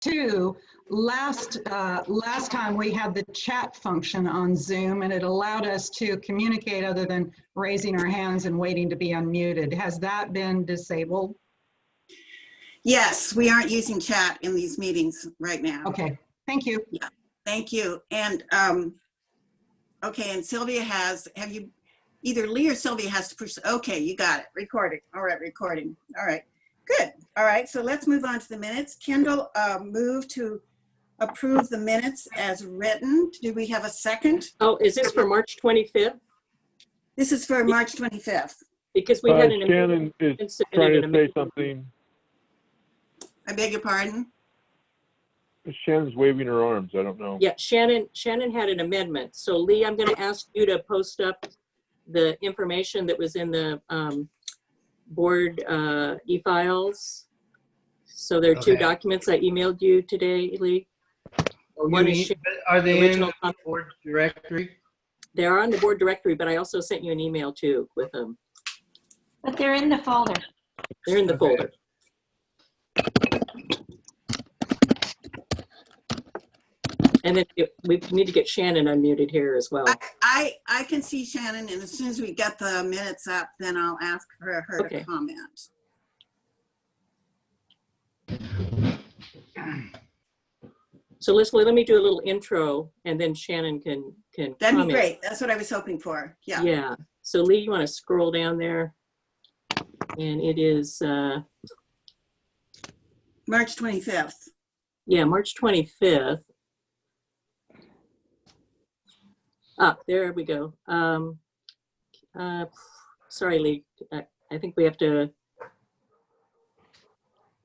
Two, last time we had the chat function on Zoom and it allowed us to communicate other than raising our hands and waiting to be unmuted. Has that been disabled? Yes, we aren't using chat in these meetings right now. Okay, thank you. Yeah, thank you. And okay, and Sylvia have you, either Lee or Sylvia has to push, okay, you got it, recording. All right, recording. All right, good. All right, so let's move on to the minutes. Kendall moved to approve the minutes as written. Do we have a second? Oh, is this for March 25th? This is for March 25th. Because we had an Shannon is trying to say something. I beg your pardon? Shannon's waving her arms. I don't know. Yeah, Shannon had an amendment. So Lee, I'm going to ask you to post up the information that was in the board e-files. So there are two documents I emailed you today, Lee. Are they in the board directory? They're on the board directory, but I also sent you an email too with them. But they're in the folder. They're in the folder. And then we need to get Shannon unmuted here as well. I can see Shannon, and as soon as we get the minutes up, then I'll ask for her to comment. So Leslie, let me do a little intro, and then Shannon can That'd comment. be great. That's what I was hoping for. Yeah. Yeah. So Lee, you want to scroll down there, and it is March 25th. yeah, March 25th. Ah, there we go. Sorry, Lee. I think we have to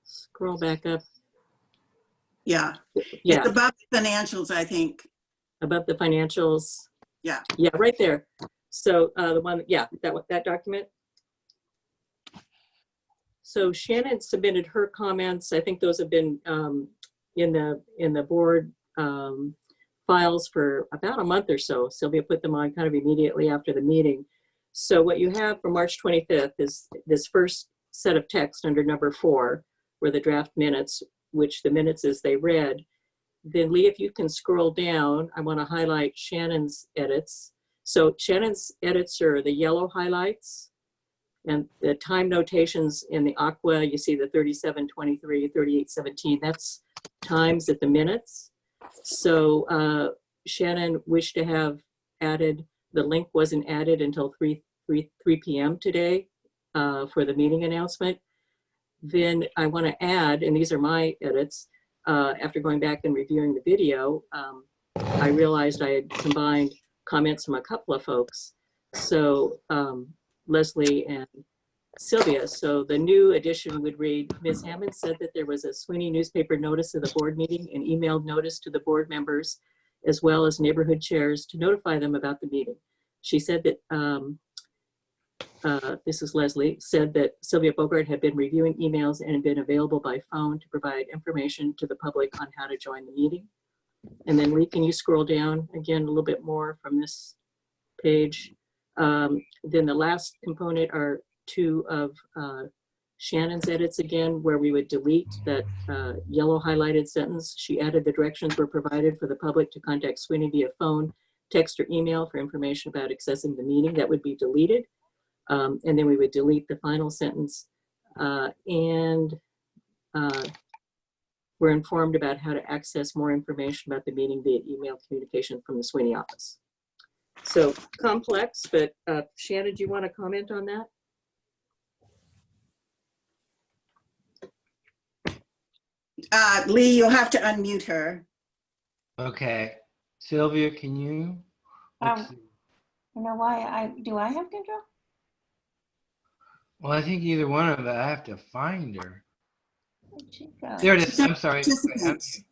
scroll back up. Yeah. Yeah. It's above the financials, I think. Above the financials. Yeah. Yeah, right there. So the one, yeah, that document. So Shannon submitted her comments. I think those have been in the board files for about a month or so. Sylvia put them on kind of immediately after the meeting. So what you have for March 25th is this first set of text under number 4, where the draft minutes, which the minutes as they read. Then Lee, if you can scroll down, I want to highlight Shannon's edits. So Shannon's edits are the yellow highlights, and the time notations in the aqua, you see the 37:23, 38:17, that's times at the minutes. So Shannon wished to have added, the link wasn't added until 3 p.m. today for the meeting announcement. Then I want to add, and these are my edits, after going back and reviewing the video, I realized I had combined comments from a couple of folks. So Leslie and Sylvia. So the new edition would read, Ms. Hammond said that there was a Sweeney newspaper notice of the board meeting and emailed notice to the board members as well as neighborhood chairs to notify them about the meeting. She said that, this is Leslie, said that Sylvia Bogart had been reviewing emails and had been available by phone to provide information to the public on how to join the meeting. And then Lee, can you scroll down again a little bit more from this page? Then the last component are 2 of Shannon's edits again, where we would delete that yellow highlighted sentence. She added the directions were provided for the public to contact Sweeney via phone, text, or email for information about accessing the meeting. That would be deleted. And then we would delete the final sentence. And we're informed about how to access more information about the meeting via email communication from the Sweeney office. So complex, but Shannon, do you want to comment on that? Lee, you'll have to unmute her. Okay. Sylvia, can you? You know why do I have control? Well, I think either one of us, I have to find her. Where'd she go? There it is. I'm sorry. Participants.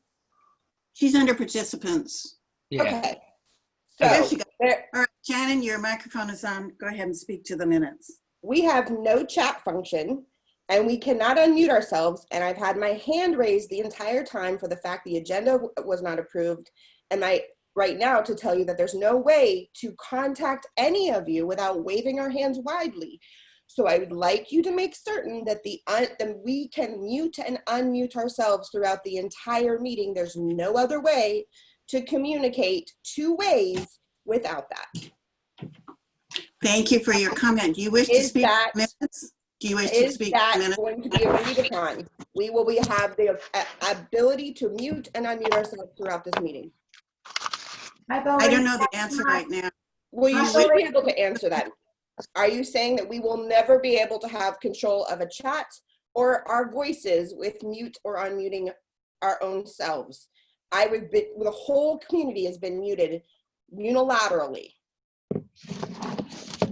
She's under participants. Yeah. Okay. Oh, there So she goes. All right, Shannon, your microphone is on. Go ahead and speak to the minutes. we have no chat function and we cannot unmute ourselves. And I've had my hand raised the entire time for the fact the agenda was not approved. And right now to tell you that there's no way to contact any of you without waving our hands widely. So I would like you to make certain that that we can mute and unmute ourselves throughout the entire meeting. There's no other way to communicate two ways without that. Thank you for your comment. Do you wish to Is speak that- minutes? Do you wish to Is speak that minutes? going to be agreed upon? We will have the ability to mute and unmute ourselves throughout this meeting. I don't know the answer right now. Well, you should be able to answer that. Are you saying that we will never be able to have control of a chat or our voices with mute or unmuting our own selves? The whole community has been muted unilaterally.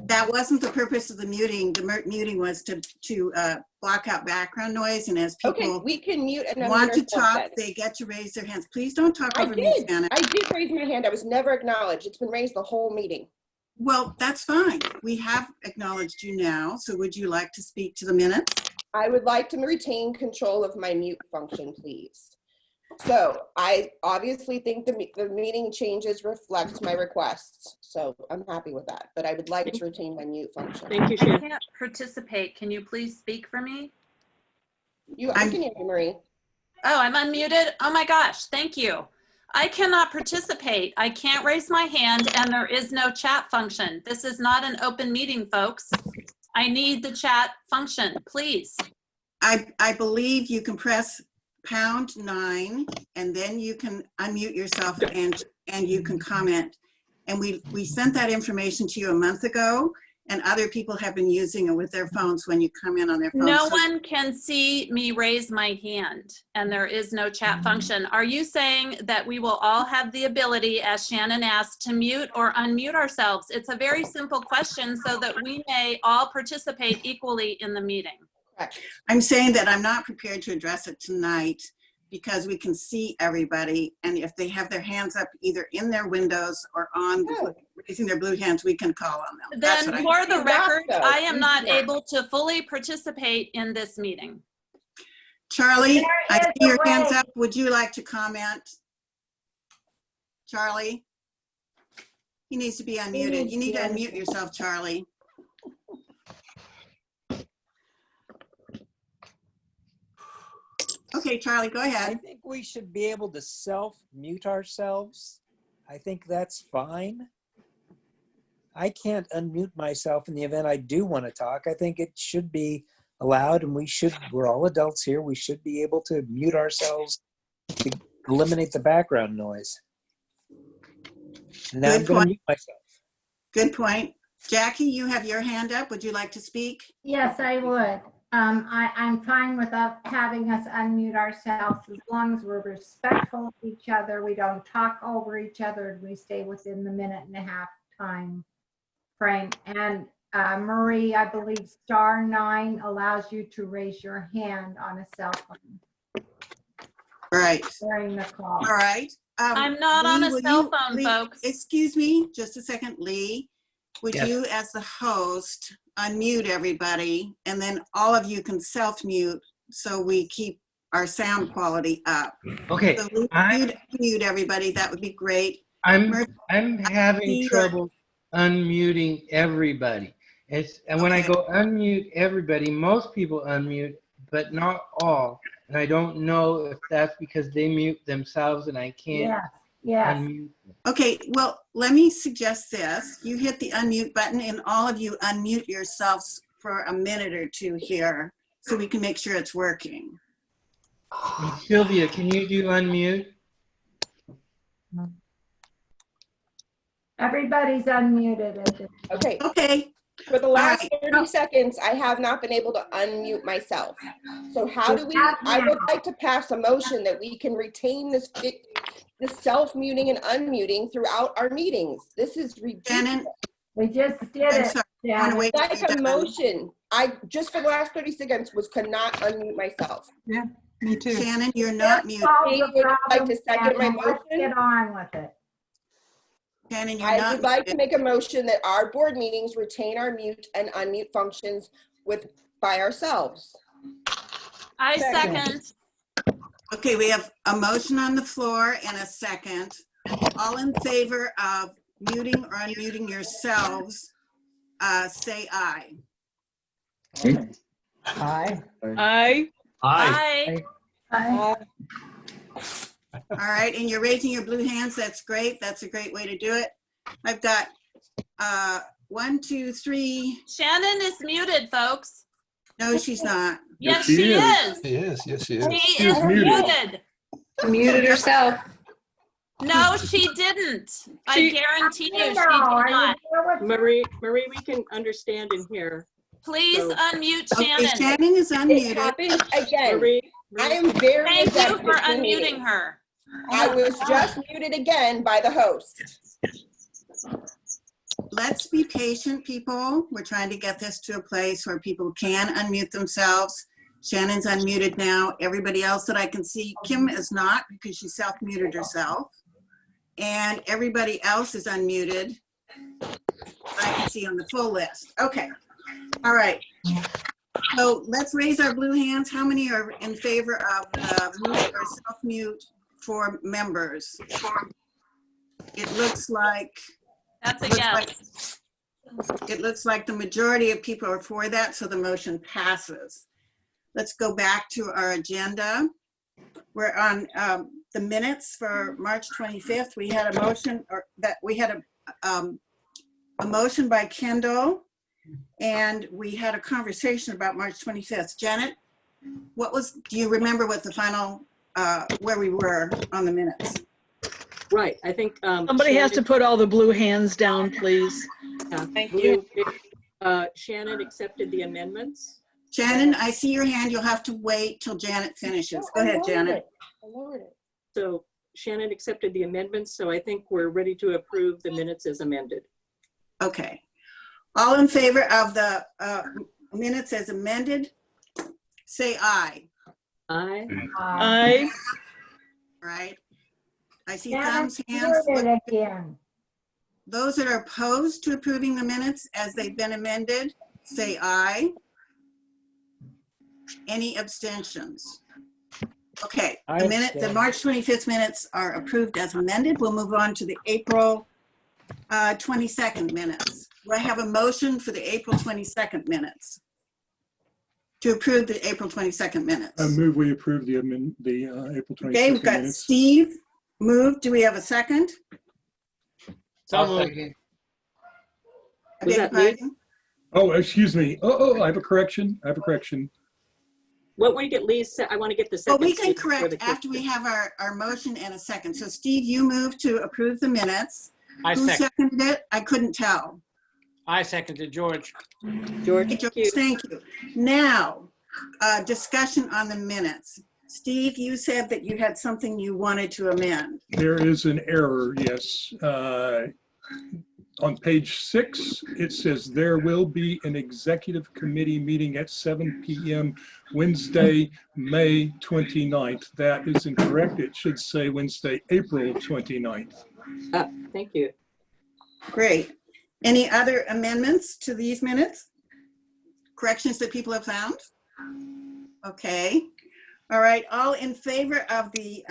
That wasn't the purpose of the muting. The muting was to block out background noise, and as Okay, people we can mute and unmute want to ourselves talk, then. they get to raise their hands. Please don't talk I over me, did. Shannon. I did raise my hand. I was never acknowledged. It's been raised the whole meeting. Well, that's fine. We have acknowledged you now. So would you like to speak to the minutes? I would like to retain control of my mute function, please. So I obviously think the meeting changes reflect my requests. So I'm happy with that, but I would like to retain my mute function. Thank you, I Shannon. can't participate. Can you please speak for me? I can hear you, Marie. Oh, I'm unmuted. Oh my gosh, thank you. I cannot participate. I can't raise my hand and there is no chat function. This is not an open meeting, folks. I need the chat function, please. I believe you can press #9 and then you can unmute yourself and you can comment. And we sent that information to you a month ago, and other people have been using it with their phones when you come in on their phones. No one can see me raise my hand and there is no chat function. Are you saying that we will all have the ability, as Shannon asked, to mute or unmute ourselves? It's a very simple question so that we may all participate equally in the meeting. I'm saying that I'm not prepared to address it tonight because we can see everybody, and if they have their hands up either in their windows or on raising their blue hands, we can call on them. Then for the record, I am not Yeah. able to fully participate in this meeting. Charlie, I see your hands up. Would you like to comment? Charlie? He needs to be unmuted. You need to unmute yourself, Charlie. Okay, Charlie, go I ahead. think we should be able to self-mute ourselves. I think that's fine. I can't unmute myself in the event I do want to talk. I think it should be allowed, and we're all adults here. We should be able to mute ourselves to eliminate the background noise. And now I'm going to mute myself. Good point. Jackie, you have your hand up. Would you like to speak? Yes, I would. I'm fine with having us unmute ourselves as long as we're respectful of each other. We don't talk over each other, and we stay within the 1.5-minute time frame. And Marie, I believe *9 allows you to raise your hand on a cell phone. Right. During the call. All right. I'm not on a cell phone, Lee, folks. Excuse me, just a second. Lee, would Yes. you, as the host, unmute everybody, and then all of you can self-mute so we keep our sound quality up. Okay, So Lee, you'd mute everybody. That would be great. I'm see having your- trouble unmuting everybody. And when I Okay. go unmute everybody, most people unmute, but not all. And I don't know if that's because they mute themselves and I can't Yes. unmute. Okay, well, let me suggest this. You hit the unmute button and all of you unmute yourselves for a minute or two here so we can make sure it's working. And Sylvia, can you do unmute? Everybody's unmuted. Okay. Okay. For the last All right. 30 seconds, I have not been able to unmute myself. So how do I would like to pass a motion that we can retain this self-muting and unmuting throughout our meetings. This is ridiculous. Shannon, We just did I'm it. sorry. I want to wait till Like you're a done. motion. I just for the last 30 seconds could not unmute myself. Yeah, me too. Shannon, you're not muted. Would you like to second my Let's motion? get on with it. Shannon, you're I not would like to muted. make a motion that our board meetings retain our mute and unmute functions by ourselves. I Second. second. Okay, we have a motion on the floor and a second. All in favor of muting or unmuting yourselves, say aye. Aye. Aye. Aye. All right, and you're raising your blue hands. That's great. That's a great way to do it. I've got 1, 2, 3. Shannon is muted, folks. No, she's not. Yes, she is. She is. Yes, she is. She is muted. Muted herself. No, she didn't. I She- guarantee you she did No, are you not. there with- Marie, we can understand and hear. Please So- unmute Okay, Shannon. Shannon is It unmuted. happened again. Marie, I am very Thank you adept for at doing unmuting it. her. I was just muted again by the host. Let's be patient, people. We're trying to get this to a place where people can unmute themselves. Shannon's unmuted now. Everybody else that I can see, Kim is not because she self-muted herself. And everybody else is unmuted. I can see on the full list. Okay. All right. So let's raise our blue hands. How many are in favor of mute or self-mute for members? It looks like That's a Looks yes. it looks like the majority of people are for that, so the motion passes. Let's go back to our agenda. We're on the minutes for March 25th. We had a motion, or that we had a motion by Kendall, and we had a conversation about March 25th. Janet, do you remember what the final, where we were on the minutes? right, I think. Somebody has to put all the blue hands down, please. Thank you. Shannon accepted the amendments. Shannon, I see your hand. You'll have to wait till Janet finishes. Go ahead, Janet. So Shannon accepted the amendments, so I think we're ready to approve the minutes as amended. Okay. All in favor of the minutes as amended, say aye. Aye. Aye. All right. I see Shannon, thumbs, hands. muted again. Those that are opposed to approving the minutes as they've been amended, say aye. Any abstentions? Okay, I the abstain. March 25th minutes are approved as amended. We'll move on to the April 22nd minutes. Do I have a motion for the April 22nd minutes? To approve the April 22nd minutes. I move we approve the April 22nd Okay, we've got minutes. Steve moved. Do we have a second? I'll second. I Was beg your that me? pardon? Oh, excuse me. Oh, I have a correction. What we get Lee's, I want to get the Well, second. we can Steve, before correct the after we question. have our motion and a second. So Steve, you moved to approve the minutes. I Who second. seconded it? I couldn't tell. I seconded George. George, Hey, thank you. George, thank you. Now, discussion on the minutes. Steve, you said that you had something you wanted to amend. There is an error, yes. On page 6, it says there will be an executive committee meeting at 7 p.m. Wednesday, May 29th. That is incorrect. It should say Wednesday, April 29th. Thank you. Great. Any other amendments to these minutes? Corrections that people have found? Okay. All right. All in favor of the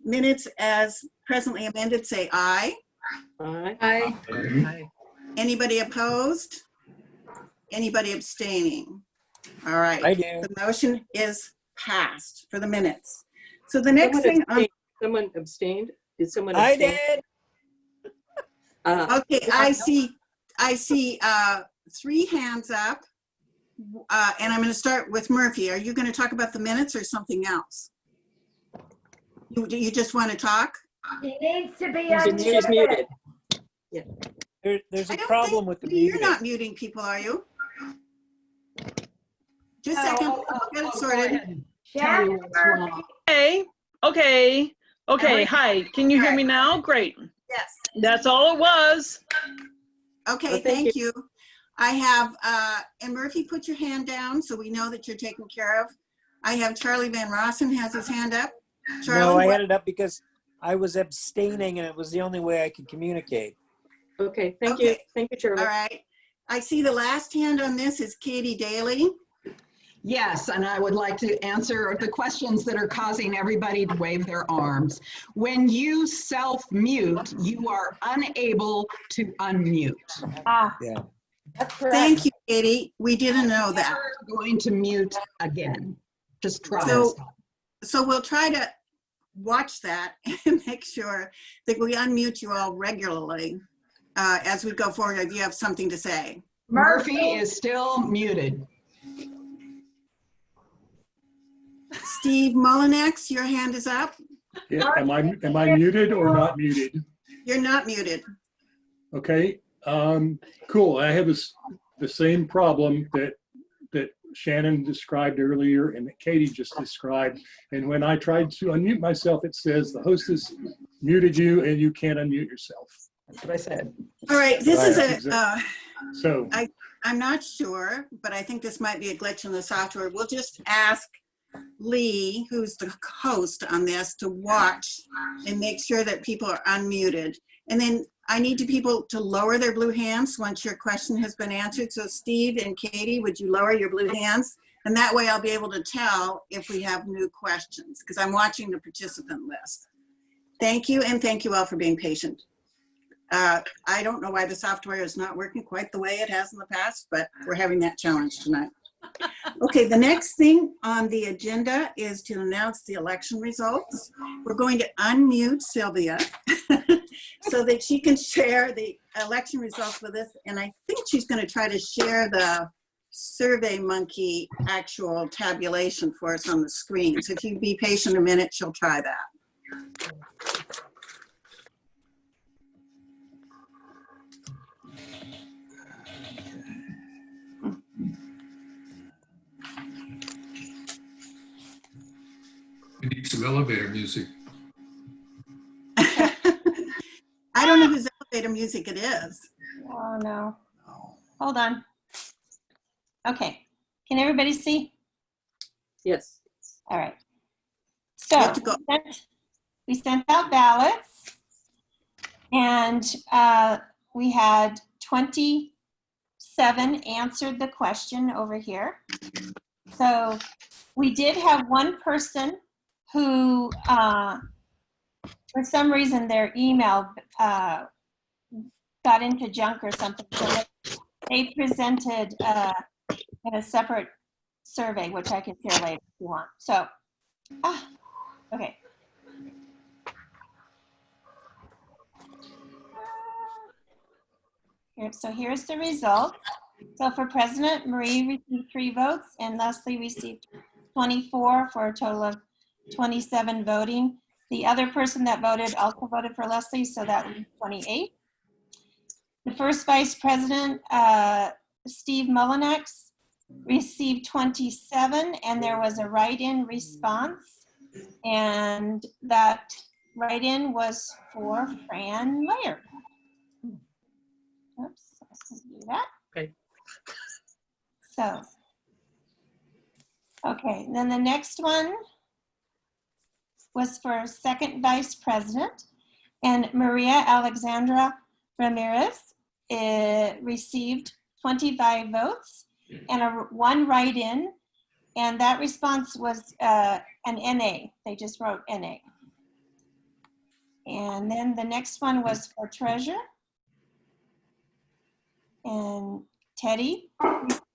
minutes as presently amended, say aye. Aye. Aye. Anybody opposed? Anybody abstaining? All right. I do. The motion is passed for the minutes. So the next thing on, Someone abstained? Did someone I abstain? did. okay, I see 3 hands up. And I'm going to start with Murphy. Are you going to talk about the minutes or something else? You just want to talk? He needs to be She's unmuted. muted. There's I a don't problem with the You're muting. not muting people, are you? Just a second. Get it sorted. Shannon Murphy. Okay. Hi. Can you hear me now? Great. Yes. That's all it was. Okay, Well, thank thank you. I have, and Murphy, put your hand down so we know that you're taken care of. I have Charlie Van Rossen has his hand up. Charlie, No, I what- had it up because I was abstaining and it was the only way I could communicate. Okay, thank you. Okay. Thank you, Charlie. all right. I see the last hand on this is Katie Daly. Yes, and I would like to answer the questions that are causing everybody to wave their arms. When you self-mute, you are unable to unmute. Ah, Yeah. That's correct. Thank you, Katie. We didn't know that. We're going to mute again. Just try. So we'll try to watch that and make sure that we unmute you all regularly as we go forward if you have something to say. Murphy is still muted. Steve Mullinex, your hand is up. Yeah, am I muted or not muted? You're not muted. Okay, cool. I have the same problem that Shannon described earlier and that Katie just described. And when I tried to unmute myself, it says the hostess muted you and you can't unmute yourself. That's what I said. All right, this is so I'm not sure, but I think this might be a glitch in the software. We'll just ask Lee, who's the host on this, to watch and make sure that people are unmuted. And then I need people to lower their blue hands once your question has been answered. So Steve and Katie, would you lower your blue hands? And that way I'll be able to tell if we have new questions because I'm watching the participant list. Thank you, and thank you all for being patient. I don't know why the software is not working quite the way it has in the past, but we're having that challenge tonight. Okay, the next thing on the agenda is to announce the election results. We're going to unmute Sylvia so that she can share the election results with us. And I think she's going to try to share the SurveyMonkey actual tabulation for us on the screen. So if you be patient a minute, she'll try that. We need some elevator music. I don't know whose elevator music it is. Oh, no. Hold on. Okay. Can everybody see? Yes. All right. So we sent out ballots, and we had 27 answered the question over here. So we did have one person who, for some reason, their email got into junk or something. So they presented in a separate survey, which I can share later if you want. So, okay. So here's the result. So for President, Marie received 3 votes and Leslie received 24 for a total of 27 voting. The other person that voted also voted for Leslie, so that was 28. The first Vice President, Steve Mullinex, received 27, and there was a write-in response, and that write-in was for Fran Laird. Oops, I can do that. Okay. So, okay, then the next one was for second Vice President, and Maria Alexandra Ramirez received 25 votes and 1 write-in, and that response was an NA. They just wrote NA. And then the next one was for Treasurer, and Teddy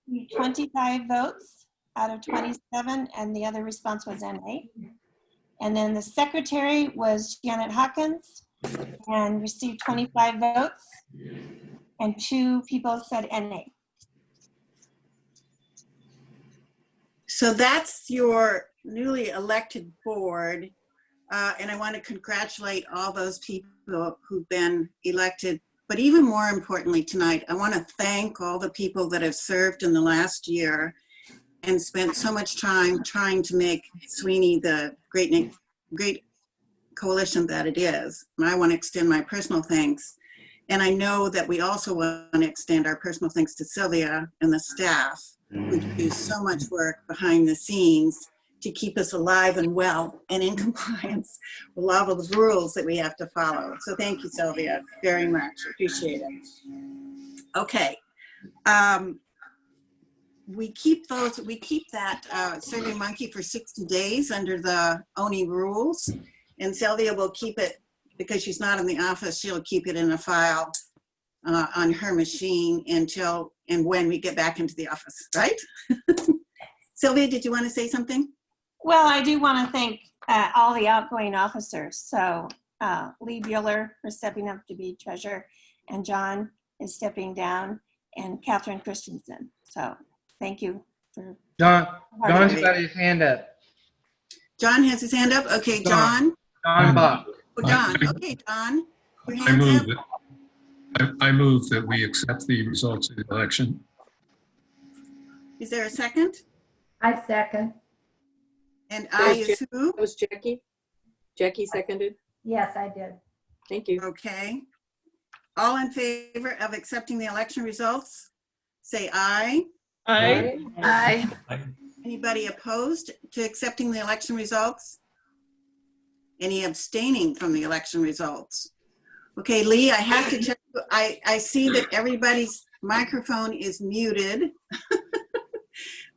received 25 votes out of 27, and the other response was NA. And then the Secretary was Janet Hawkins and received 25 votes, and 2 people said NA. So that's your newly elected board. And I want to congratulate all those people who've been elected. But even more importantly tonight, I want to thank all the people that have served in the last year and spent so much time trying to make Sweeney the great coalition that it is. And I want to extend my personal thanks. And I know that we also want to extend our personal thanks to Sylvia and the staff who do so much work behind the scenes to keep us alive and well and in compliance with all of the rules that we have to follow. So thank you, Sylvia, very much. Appreciate it. Okay. We keep that SurveyMonkey for 60 days under the ONI rules, and Sylvia will keep it, because she's not in the office, she'll keep it in a file on her machine until and when we get back into the office, right? Sylvia, did you want to say something? Well, I do want to thank all the outgoing officers. So Lee Bueller for stepping up to be treasurer, and John is stepping down, and Catherine Christensen. So thank you for John's got his hand up. John has his hand up. Okay, John. John Bach. Oh, John. Okay, John. Your I hand's move up. that, I move that we accept the results of the election. Is there a second? I second. And I is who? That was Jackie. Jackie seconded. Yes, I did. Thank you. Okay. All in favor of accepting the election results, say aye. Aye. Aye. Anybody opposed to accepting the election results? Any abstaining from the election results? Okay, Lee, I have to check. I see that everybody's microphone is muted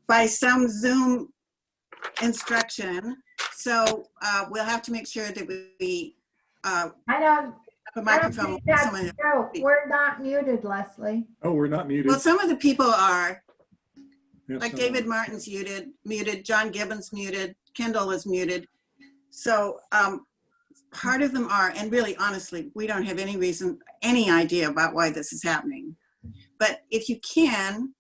by some Zoom instruction. So we'll have to make sure that we I don't, have a I don't microphone. think that's Someone- true. We're not muted, Leslie. Oh, we're not muted. Well, some of the people are. Yes, Like so- David Martin's muted, John Gibbons muted, Kendall is muted. So part of them are, and really honestly, we don't have any idea about why this is happening. But if you can,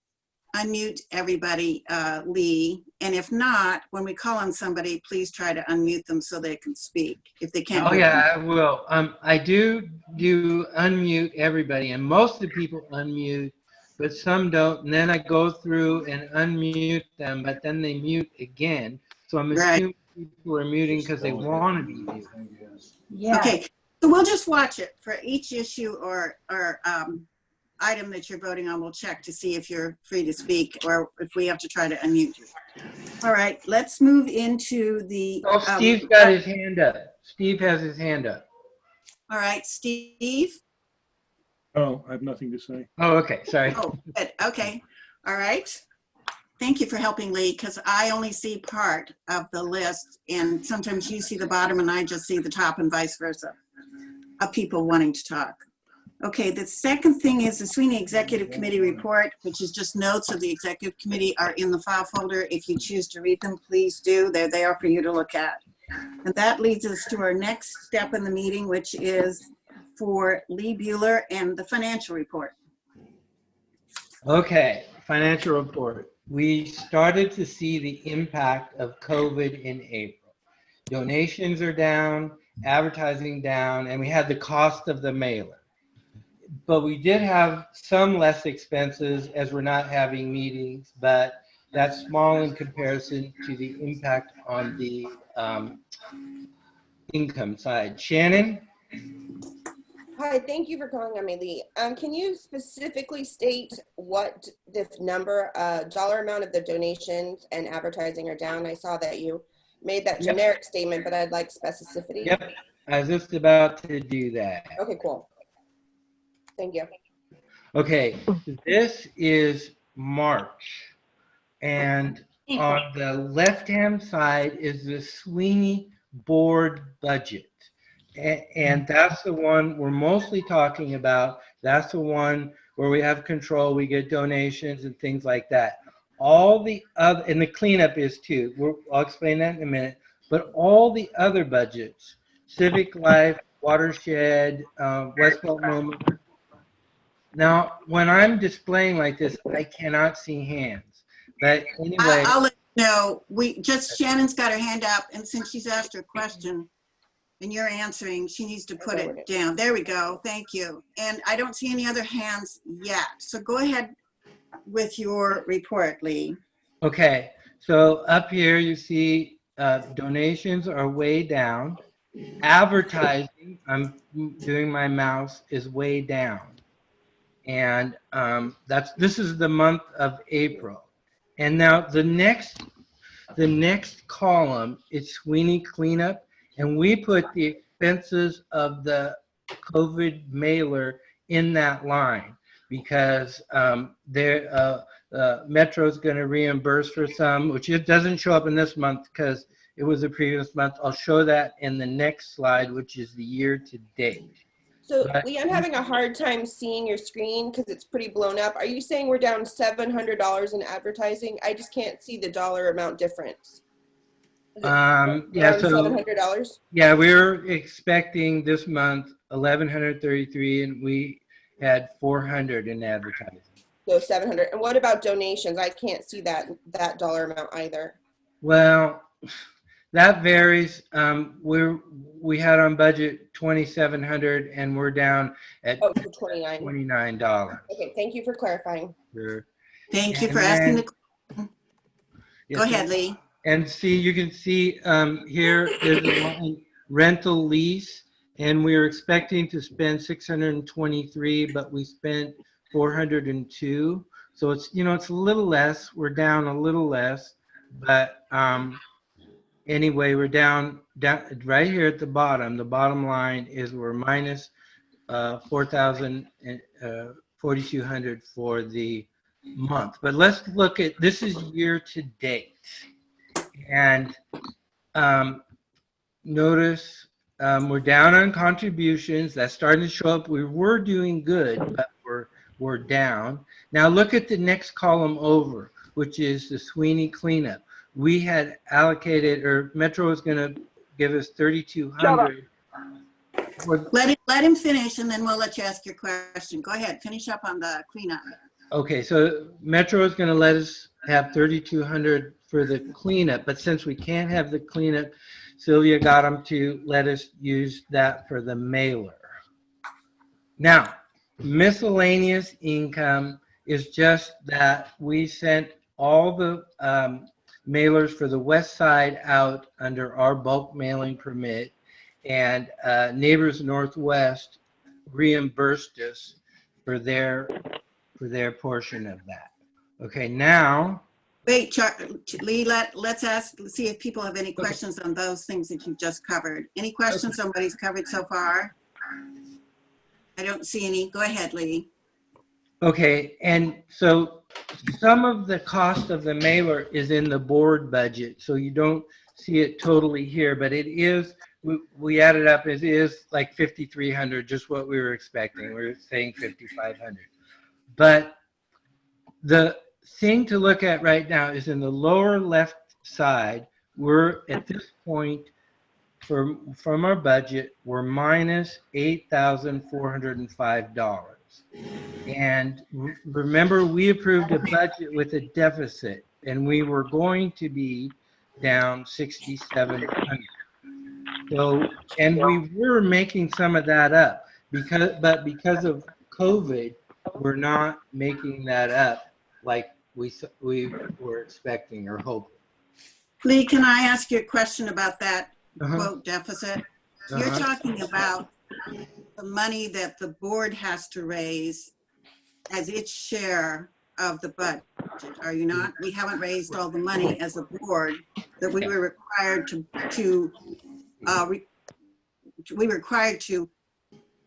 unmute everybody, Lee. And if not, when we call on somebody, please try to unmute them so they can speak if they can't. Oh hear yeah, them. I will. I do unmute everybody, and most of the people unmute, but some don't. And then I go through and unmute them, but then they mute again. So I'm Right. assuming people are muting because they want to be muted. Yeah. Okay, so we'll just watch it for each issue or item that you're voting on. We'll check to see if you're free to speak or if we have to try to unmute you. All right, let's move into the. Oh, Steve's got his hand up. Steve has his hand up. All right, Steve. Oh, I have nothing to say. Oh, okay. Sorry. Oh, good. Okay. All right. Thank you for helping, Lee, because I only see part of the list, and sometimes you see the bottom and I just see the top and vice versa of people wanting to talk. Okay, the second thing is the Sweeney Executive Committee report, which is just notes of the Executive Committee are in the file folder. If you choose to read them, please do. They're there for you to look at. And that leads us to our next step in the meeting, which is for Lee Bueller and the financial report. Okay, financial report. We started to see the impact of COVID in April. Donations are down, advertising down, and we had the cost of the mailer. But we did have some less expenses as we're not having meetings, but that's small in comparison to the impact on the income side. Shannon? Hi, thank you for calling on me, Lee. Can you specifically state what the number, dollar amount of the donations and advertising are down? I saw that you made that generic statement, but I'd like specificity. Yep, I was just about to do that. Okay, cool. Thank you. Okay, this is March. And on the left-hand side is the Sweeney board budget. And that's the one we're mostly talking about. That's the one where we have control, we get donations and things like that. All the other, and the cleanup is too. I'll explain that in a minute. But all the other budgets, Civic Life, Watershed, West Multnomah. Now, when I'm displaying like this, I cannot see hands. But anyway. I'll let you know. Shannon's got her hand up, and since she's asked her question, and you're answering, she needs to put it down. There we go. Thank you. And I don't see any other hands yet. So go ahead with your report, Lee. Okay. So up here you see donations are way down. Advertising, I'm doing my mouse, is way down. And this is the month of April. And now the next column is Sweeney Cleanup. And we put the expenses of the COVID mailer in that line because Metro's going to reimburse for some, which it doesn't show up in this month because it was the previous month. I'll show that in the next slide, which is the year to date. So But- Lee, I'm having a hard time seeing your screen because it's pretty blown up. Are you saying we're down $700 in advertising? I just can't see the dollar amount difference. Is it Yeah, around so $700? yeah, we were expecting this month 1,133, and we had 400 in advertising. So 700. And what about donations? I can't see that dollar amount either. Well, that varies. We had on budget 2,700, and we're down at Oh, so 29. $29. Okay, thank you for clarifying. Sure. Thank you And for asking then- the, Yes, go ahead, Lee. And see, you can see here is a line, rental lease, and we were expecting to spend 623, but we spent 402. So it's, it's a little less. We're down a little less, but anyway, we're down right here at the bottom. The bottom line is we're minus 4,200 for the month. But let's look at, this is year to date. And notice we're down on contributions. That's starting to show up. We were doing good, but we're down. Now look at the next column over, which is the Sweeney Cleanup. We had allocated, or Metro was going to give us 3,200. Let him finish, and then we'll let you ask your question. Go ahead, finish up on the cleanup. Okay, so Metro is going to let us have 3,200 for the cleanup, but since we can't have the cleanup, Sylvia got them to let us use that for the mailer. Now, miscellaneous income is just that we sent all the mailers for the west side out under our bulk mailing permit, and Neighbors Northwest reimbursed us for their portion of that. Okay, now. Wait, Lee, let's see if people have any questions on those things that you've just covered. Any questions on what he's covered so far? I don't see any. Go ahead, Lee. Okay, and so some of the cost of the mailer is in the board budget, so you don't see it totally here, but it is, we added up, it is like 5,300, just what we were expecting. We were saying 5,500. But the thing to look at right now is in the lower left side, we're at this point from our budget, we're minus $8,405. And remember, we approved a budget with a deficit, and we were going to be down 6,700. So, and we were making some of that up because of COVID, we're not making that up like we were expecting or hoping. Lee, can I ask you a question about that quote deficit? You're talking about the money that the board has to raise as its share of the budget, are you not? We haven't raised all the money as a board that we were required to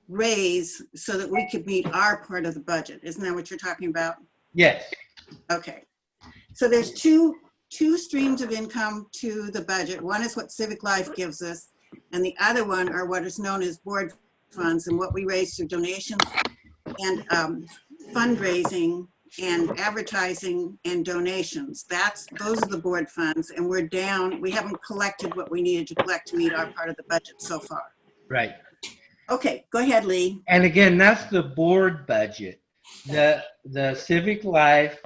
raise so that we could meet our part of the budget. Isn't that what you're talking about? Yes. Okay. So there's two streams of income to the budget. One is what Civic Life gives us, and the other one are what is known as board funds and what we raise through donations and fundraising and advertising and donations. Those are the board funds, and we're down. We haven't collected what we needed to collect to meet our part of the budget so far. Right. Okay, go ahead, Lee. And again, that's the board budget. The Civic Life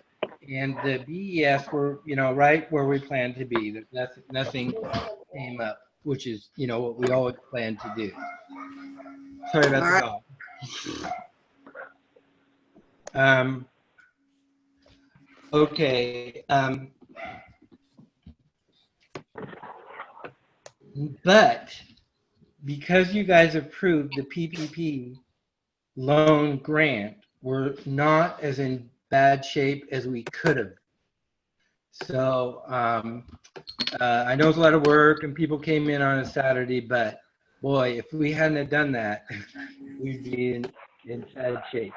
and the BES were, right where we planned to be. Nothing came up, which is, what we always planned to do. Sorry about the dog. Okay. But because you guys approved the PPP loan grant, we're not as in bad shape as we could have. So I know it's a lot of work and people came in on a Saturday, but boy, if we hadn't have done that, we'd be in bad shape.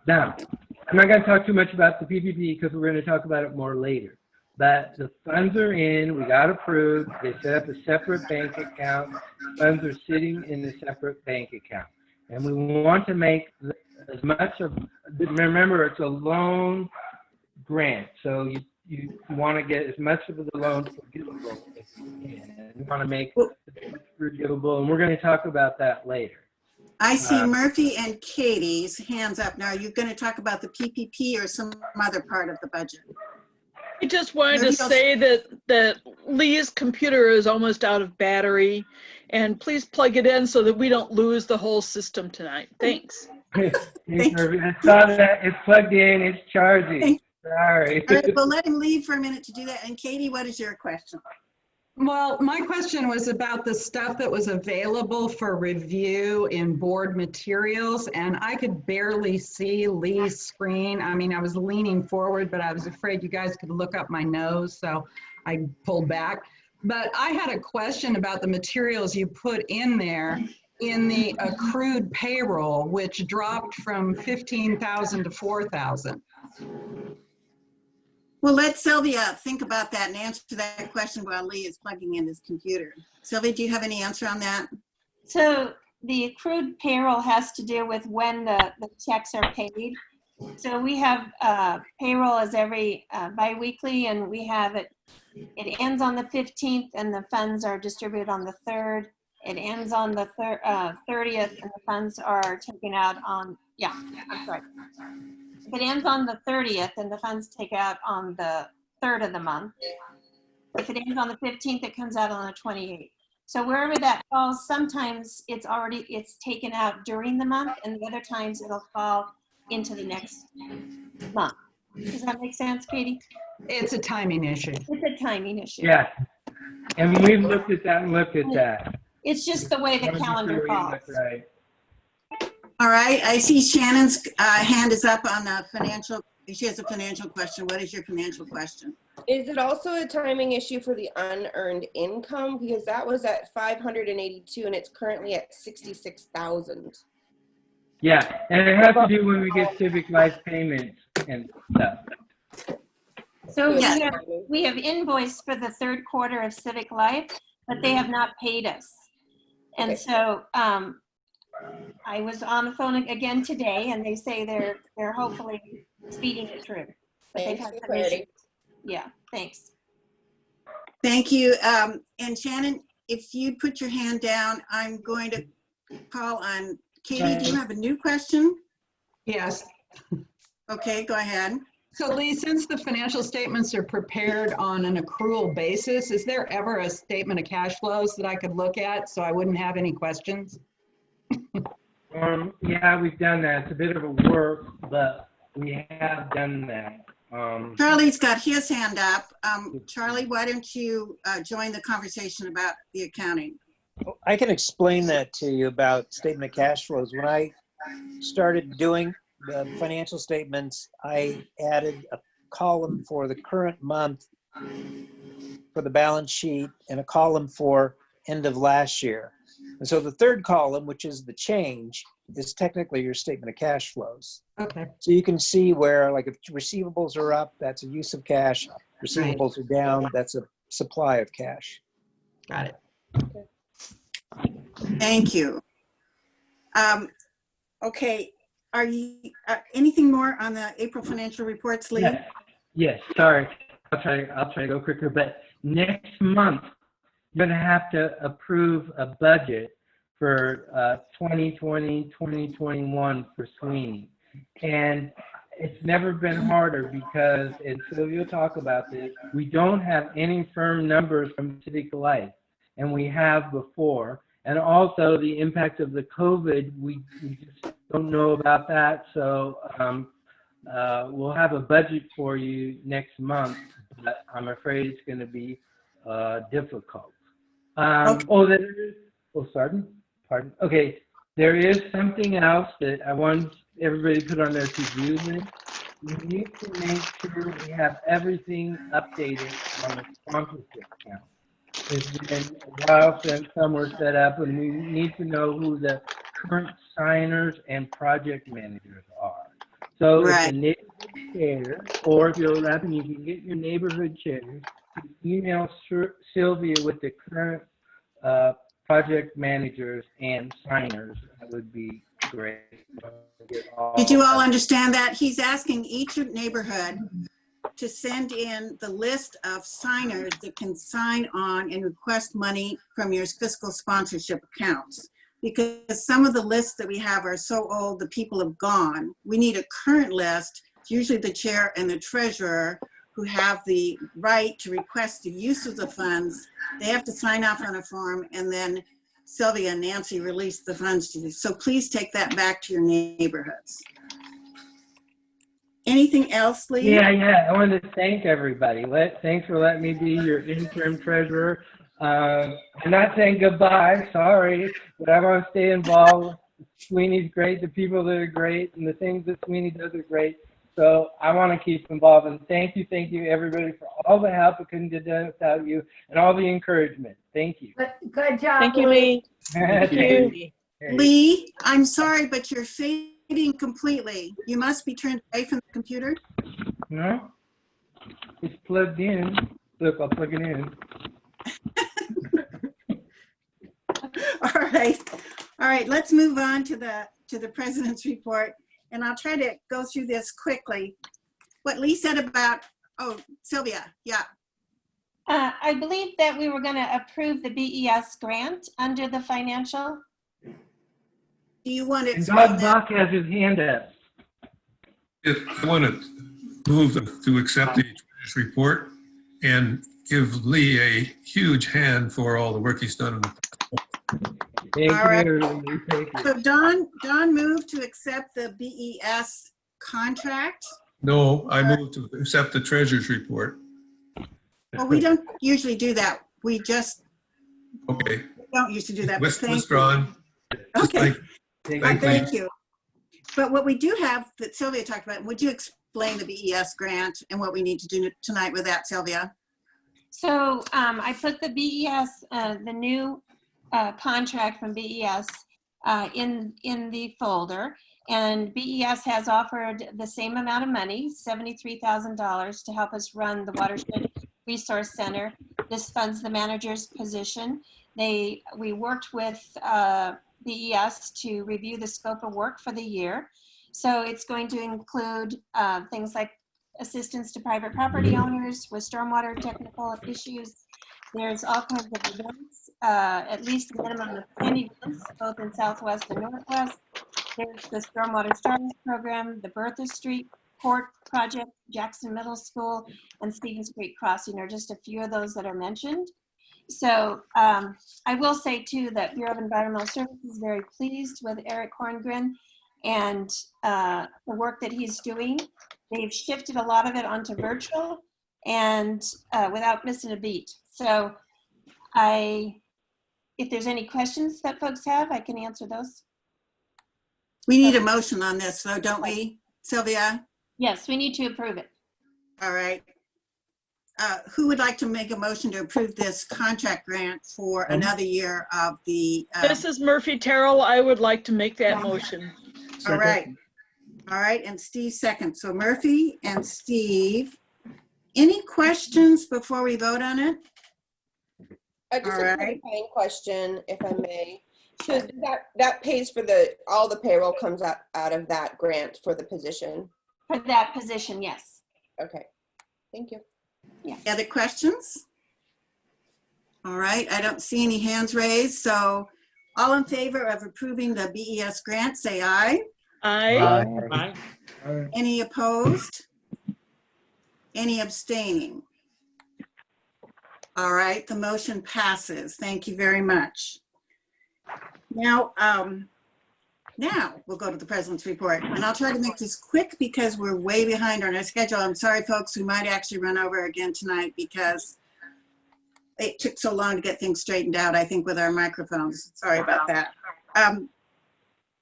Now, I'm not going to talk too much about the PPP because we're going to talk about it more later. But the funds are in, we got approved, they set up a separate bank account, funds are sitting in the separate bank account. And we want to make as much of, remember, it's a loan grant. So you want to get as much of the loan forgivable as you can. You want to make it forgivable, and we're going to talk about that later. I see Murphy and Katie's hands up. Now, are you going to talk about the PPP or some other part of the budget? I just wanted to Murphy, I'll- say that Lee's computer is almost out of battery, and please plug it in so that we don't lose the whole system tonight. Thanks. Thanks, Murphy. I saw that. It's plugged in. It's charging. Sorry. All right, well, let him leave for a minute to do that. And Katie, what is your question? Well, my question was about the stuff that was available for review in board materials, and I could barely see Lee's screen. I mean, I was leaning forward, but I was afraid you guys could look up my nose, so I pulled back. But I had a question about the materials you put in there in the accrued payroll, which dropped from 15,000 to 4,000. Well, let Sylvia think about that and answer that question while Lee is plugging in his computer. Sylvia, do you have any answer on that? So the accrued payroll has to do with when the checks are paid. So we have payroll as every biweekly, and we have it ends on the 15th and the funds are distributed on the 3rd. It ends on the 30th and the funds are taken out on, I'm sorry. If it ends on the 30th and the funds take out on the 3rd of the month. If it ends on the 15th, it comes out on the 28th. So wherever that falls, sometimes it's taken out during the month, and the other times it'll fall into the next month. Does that make sense, Katie? It's a timing issue. It's a timing issue. Yeah. And we've looked at that and looked at that. It's just the way the calendar falls. Right. All right, I see Shannon's hand is up on the financial. She has a financial question. What is your financial question? Is it also a timing issue for the unearned income? Because that was at 582 and it's currently at 66,000. Yeah, and it has to do when we get civic life payments and stuff. So Yes. we have invoiced for the 3rd quarter of Civic Life, but they have not paid us. And so I was on the phone again today, and they say they're hopefully speeding it through. But they've had some issues. Yeah, thanks. Thank you. And Shannon, if you put your hand down, I'm going to call on Katie. Do you have a new question? Yes. Okay, go ahead. So Lee, since the financial statements are prepared on an accrual basis, is there ever a statement of cash flows that I could look at so I wouldn't have any questions? Yeah, we've done that. It's a bit of a work, but we have done that. Charlie's got his hand up. Charlie, why don't you join the conversation about the accounting? I can explain that to you about statement of cash flows. When I started doing the financial statements, I added a column for the current month for the balance sheet and a column for end of last year. And so the 3rd column, which is the change, is technically your statement of cash flows. Okay. So you can see where, like, if receivables are up, that's a use of cash. Receivables are down, that's a supply of cash. Got it. Thank you. Okay, are you anything more on the April financial reports, Lee? Yes. Sorry. I'll try to go quicker. But next month, you're going to have to approve a budget for 2020, 2021 for Sweeney. And it's never been harder because, and Sylvia will talk about this, we don't have any firm numbers from Civic Life, and we have before. And also the impact of the COVID, we just don't know about that. So we'll have a budget for you next month, but I'm afraid it's going to be difficult. Pardon. Okay, there is something else that I want everybody to put on their to-do list. We need to make sure we have everything updated on the sponsorship account. It's been a while since some were set up, and we need to know who the current signers and project managers are. So if the neighborhood chair, or if you're 11, you can get your neighborhood chairs to email Sylvia with the current project managers and signers. That would be great. Did you all understand that? He's asking each neighborhood to send in the list of signers that can sign on and request money from your fiscal sponsorship accounts. Because some of the lists that we have are so old, the people have gone. We need a current list. It's usually the chair and the treasurer who have the right to request the use of the funds. They have to sign off on a form, and then Sylvia and Nancy release the funds to you. So please take that back to your neighborhoods. Anything else, Lee? Yeah. I wanted to thank everybody. Thanks for letting me be your interim treasurer. I'm not saying goodbye, sorry, but I want to stay involved. Sweeney's great, the people that are great, and the things that Sweeney does are great. So I want to keep involved. And thank you, everybody, for all the help. I couldn't have done it without you, and all the encouragement. Thank you. Good job. Thank you, Lee. Thank you. Lee, I'm sorry, but you're fading completely. You must be turned away from the computer. No, it's plugged in. Look, I'll plug it in. All right, let's move on to the president's report, and I'll try to go through this quickly. What Lee said about, Sylvia, yeah. I believe that we were going to approve the BES grant under the financial. Do you want to And explain Doug that? Buck has his hand up. I want to move to accept the treasurer's report and give Lee a huge hand for all the work he's done in the Thank All right. you. Thank you. So Don moved to accept the BES contract. No, I move to accept the treasurer's report. Well, we don't usually do that. We just Okay. don't used to do that. But thank you. Withdrawn. Okay. Thank Thank you. But what we do have that Sylvia talked about, would you explain the BES grant and what we need to do tonight with that, Sylvia? So I put the BES, the new contract from BES in the folder, and BES has offered the same amount of money, $73,000, to help us run the Watershed Resource Center. This funds the manager's position. We worked with BES to review the scope of work for the year. So it's going to include things like assistance to private property owners with stormwater technical issues. There's all kinds of events, at least a minimum of 10 events, both in Southwest and Northwest. There's the Stormwater Stars Program, the Bertha Street Court Project, Jackson Middle School, and Stevens Creek Crossing are just a few of those that are mentioned. So I will say too that Bureau of Environmental Services is very pleased with Eric Horngren and the work that he's doing. They've shifted a lot of it onto virtual and without missing a beat. So if there's any questions that folks have, I can answer those. We need a motion on this, though, don't we, Sylvia? Yes, we need to approve it. All right. Who would like to make a motion to approve this contract grant for another year of the? This is Murphy Terrell. I would like to make that motion. All right. All right, and Steve second. So Murphy and Steve, any questions before we vote on it? I just All have a right. plain question, if I may. So that pays for all the payroll comes out of that grant for the position? For that position, yes. Okay, thank you. Yeah. Other questions? All right, I don't see any hands raised. So all in favor of approving the BES grant, say aye. Aye. Aye. Any opposed? Any abstaining? All right, the motion passes. Thank you very much. Now we'll go to the president's report, and I'll try to make this quick because we're way behind on our schedule. I'm sorry, folks, we might actually run over again tonight because it took so long to get things straightened out, I think, with our microphones. Sorry about that.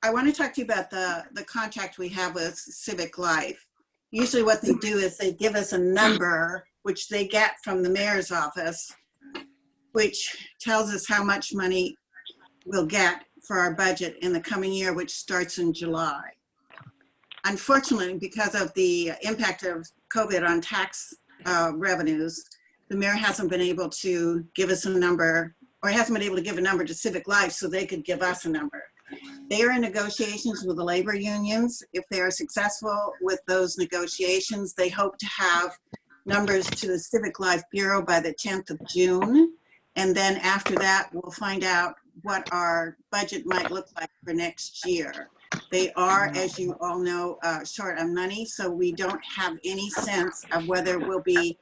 I want to talk to you about the contract we have with Civic Life. Usually what they do is they give us a number, which they get from the mayor's office, which tells us how much money we'll get for our budget in the coming year, which starts in July. Unfortunately, because of the impact of COVID on tax revenues, the mayor hasn't been able to give us a number, or hasn't been able to give a number to Civic Life so they could give us a number. They are in negotiations with the labor unions. If they are successful with those negotiations, they hope to have numbers to the Civic Life Bureau by the 10th of June. And then after that, we'll find out what our budget might look like for next year. They are, as you all know, short on money, so we don't have any sense of whether we'll be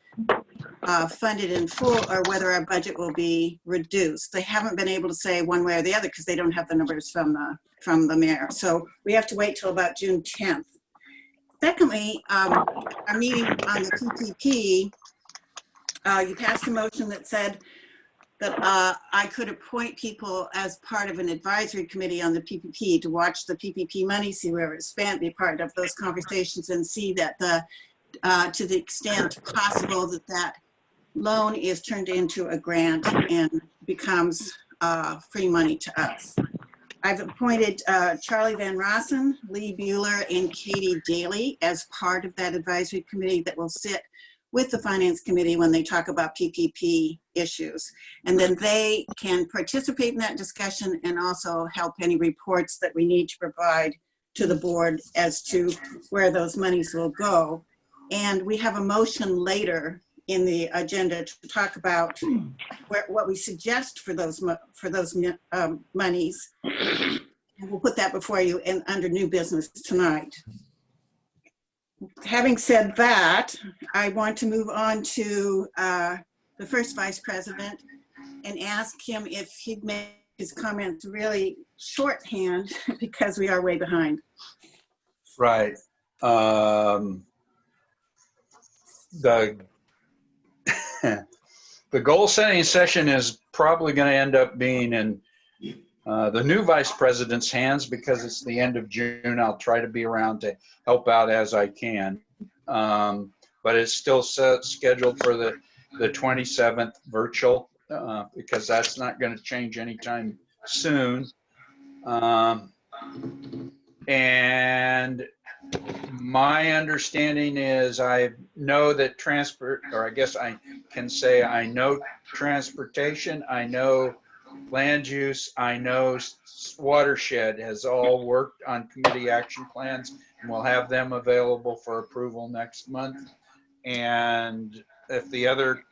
funded in full or whether our budget will be reduced. They haven't been able to say one way or the other because they don't have the numbers from the mayor. So we have to wait till about June 10th. Secondly, our meeting on the PPP, you passed a motion that said that I could appoint people as part of an advisory committee on the PPP to watch the PPP money, see where it's spent, be part of those conversations, and see that to the extent possible that loan is turned into a grant and becomes free money to us. I've appointed Charlie Van Rossen, Lee Bueller, and Katie Daly as part of that advisory committee that will sit with the Finance Committee when they talk about PPP issues. And then they can participate in that discussion and also help any reports that we need to provide to the board as to where those monies will go. And we have a motion later in the agenda to talk about what we suggest for those monies. And we'll put that before you and under new business tonight. Having said that, I want to move on to the first vice president and ask him if he'd make his comments really shorthand because we are way behind. Right. The goal setting session is probably going to end up being in the new vice president's hands because it's the end of June. I'll try to be around to help out as I can. But it's still scheduled for the 27th virtual because that's not going to change anytime soon. And my understanding is I know that I guess I can say I know transportation, I know land use, I know watershed has all worked on committee action plans, and we'll have them available for approval next month. And if the other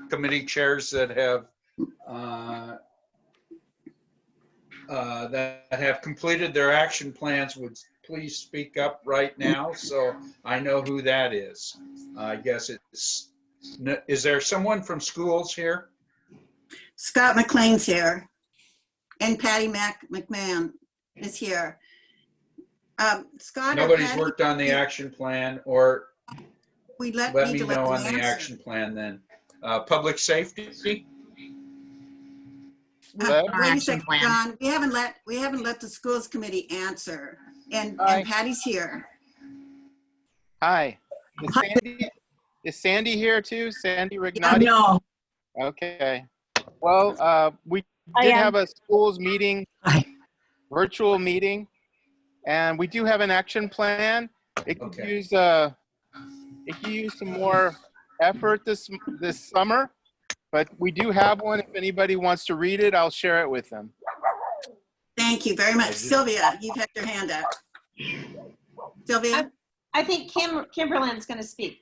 committee chairs that have completed their action plans would please speak up right now so I know who that is. I guess is there someone from schools here? Scott McLean's here, and Patty McMahon is here. Scott, nobody's worked on the action plan, or let me know on the action plan then. Public safety. Wait a second, John. We haven't let the schools committee answer, and Patty's here. Hi. Is Sandy here too? Sandy Rignotti? No. Okay. Well, we did have a schools meeting, virtual meeting, and we do have an action plan. It could use some more effort this summer, but we do have one. If anybody wants to read it, I'll share it with them. Thank you very much. Sylvia, you've had your hand up. Sylvia? I think Kimberly's going to speak.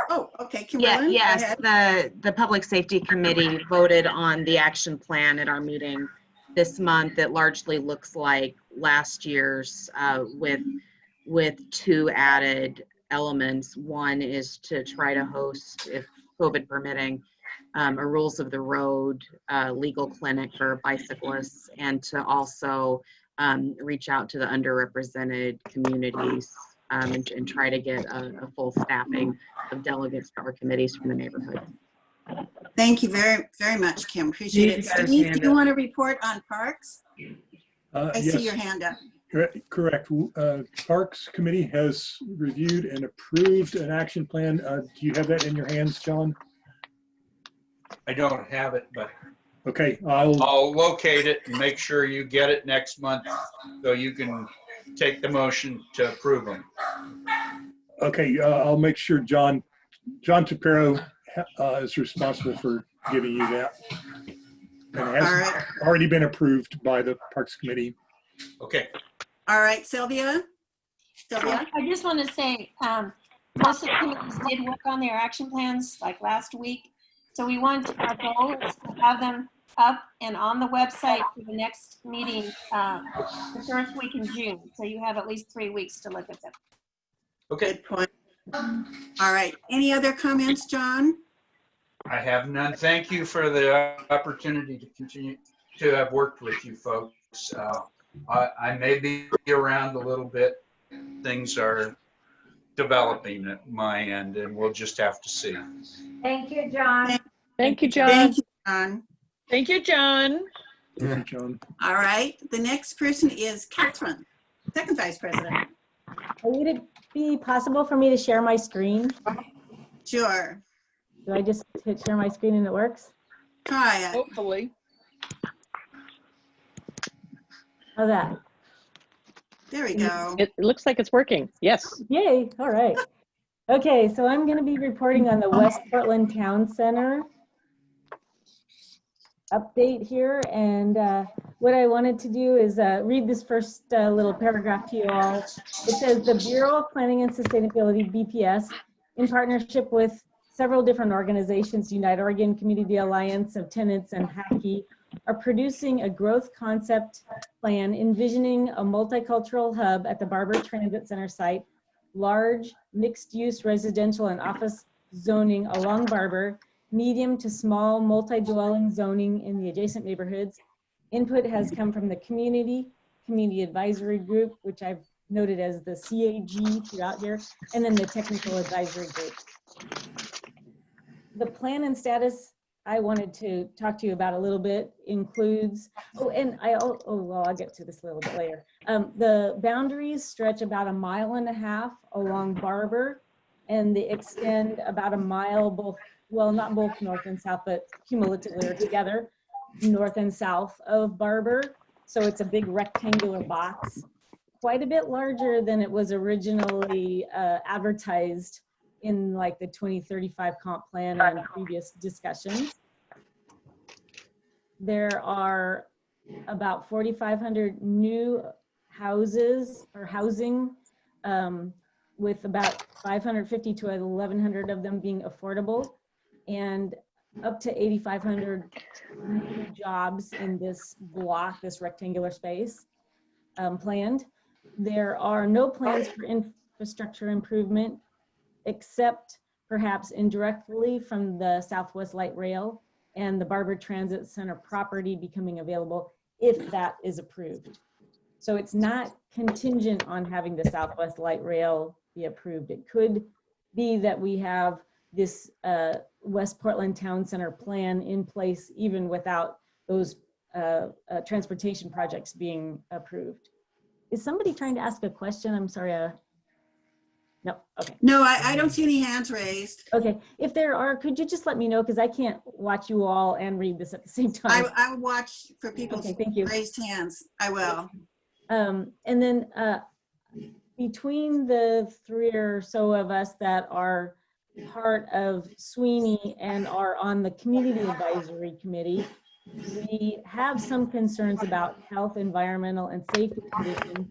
Oh, okay, Kimberly. Yes, the Public Safety Committee voted on the action plan at our meeting this month. It largely looks like last year's with two added elements. One is to try to host, if COVID permitting, a rules of the road legal clinic for bicyclists, and to also reach out to the underrepresented communities and try to get a full staffing of delegates to our committees from the neighborhood. Thank you very, very much, Kim. Appreciate it. Steve, do you want to report on parks? I Yes. see your hand up. Correct. Parks Committee has reviewed and approved an action plan. Do you have that in your hands, John? I don't have it, but okay, I'll locate it and make sure you get it next month so you can take the motion to approve them. Okay, I'll make sure John Tapero is responsible for giving you that. And it has already been approved by the Parks Committee. Okay. All right, Sylvia? Sylvia? I just want to say, most of the committees did work on their action plans like last week. So our goal is to have them up and on the website for the next meeting, the first week in June. So you have at least 3 weeks to look at them. Okay. Good point. All right, any other comments, John? I have none. Thank you for the opportunity to continue to have worked with you folks. I may be around a little bit. Things are developing at my end, and we'll just have to see. Thank you, John. Thank you, John. Thank you, John. Thank you, John. Thank you, John. All right, the next person is Catherine, second vice president. Would it be possible for me to share my screen? Sure. Do I just hit share my screen and it works? Try it. Hopefully. How's that? There we go. It looks like it's working. Yes. Yay, all right. Okay, so I'm going to be reporting on the West Portland Town Center update here. And what I wanted to do is read this first little paragraph to you all. It says the Bureau of Planning and Sustainability, BPS, in partnership with several different organizations, Unite Oregon, Community Alliance of Tenants, and Hackey, are producing a growth concept plan envisioning a multicultural hub at the Barber Transit Center site, large mixed-use residential and office zoning along Barber, medium to small multi-dwelling zoning in the adjacent neighborhoods. Input has come from the community advisory group, which I've noted as the CAG throughout here, and then the technical advisory group. The plan and status I wanted to talk to you about a little bit includes, I'll get to this a little bit later. The boundaries stretch about 1.5 miles along Barber, and they extend about 1 mile, both, well, not both north and south, but cumulatively or together, north and south of Barber. So it's a big rectangular box, quite a bit larger than it was originally advertised in like the 2035 comp plan and previous discussions. There are about 4,500 new houses or housing with about 550 to 1,100 of them being affordable, and up to 8,500 new jobs in this block, this rectangular space planned. There are no plans for infrastructure improvement, except perhaps indirectly from the Southwest Light Rail and the Barber Transit Center property becoming available if that is approved. So it's not contingent on having the Southwest Light Rail be approved. It could be that we have this West Portland Town Center plan in place even without those transportation projects being approved. Is somebody trying to ask a question? I'm sorry. No, okay. No, I don't see any hands raised. Okay, if there are, could you just let me know, because I can't watch you all and read this at the same time. I will watch for people's raised hands. I will. And then between the 3 or so of us that are part of Sweeney and are on the Community Advisory Committee, we have some concerns about health, environmental, and safety conditions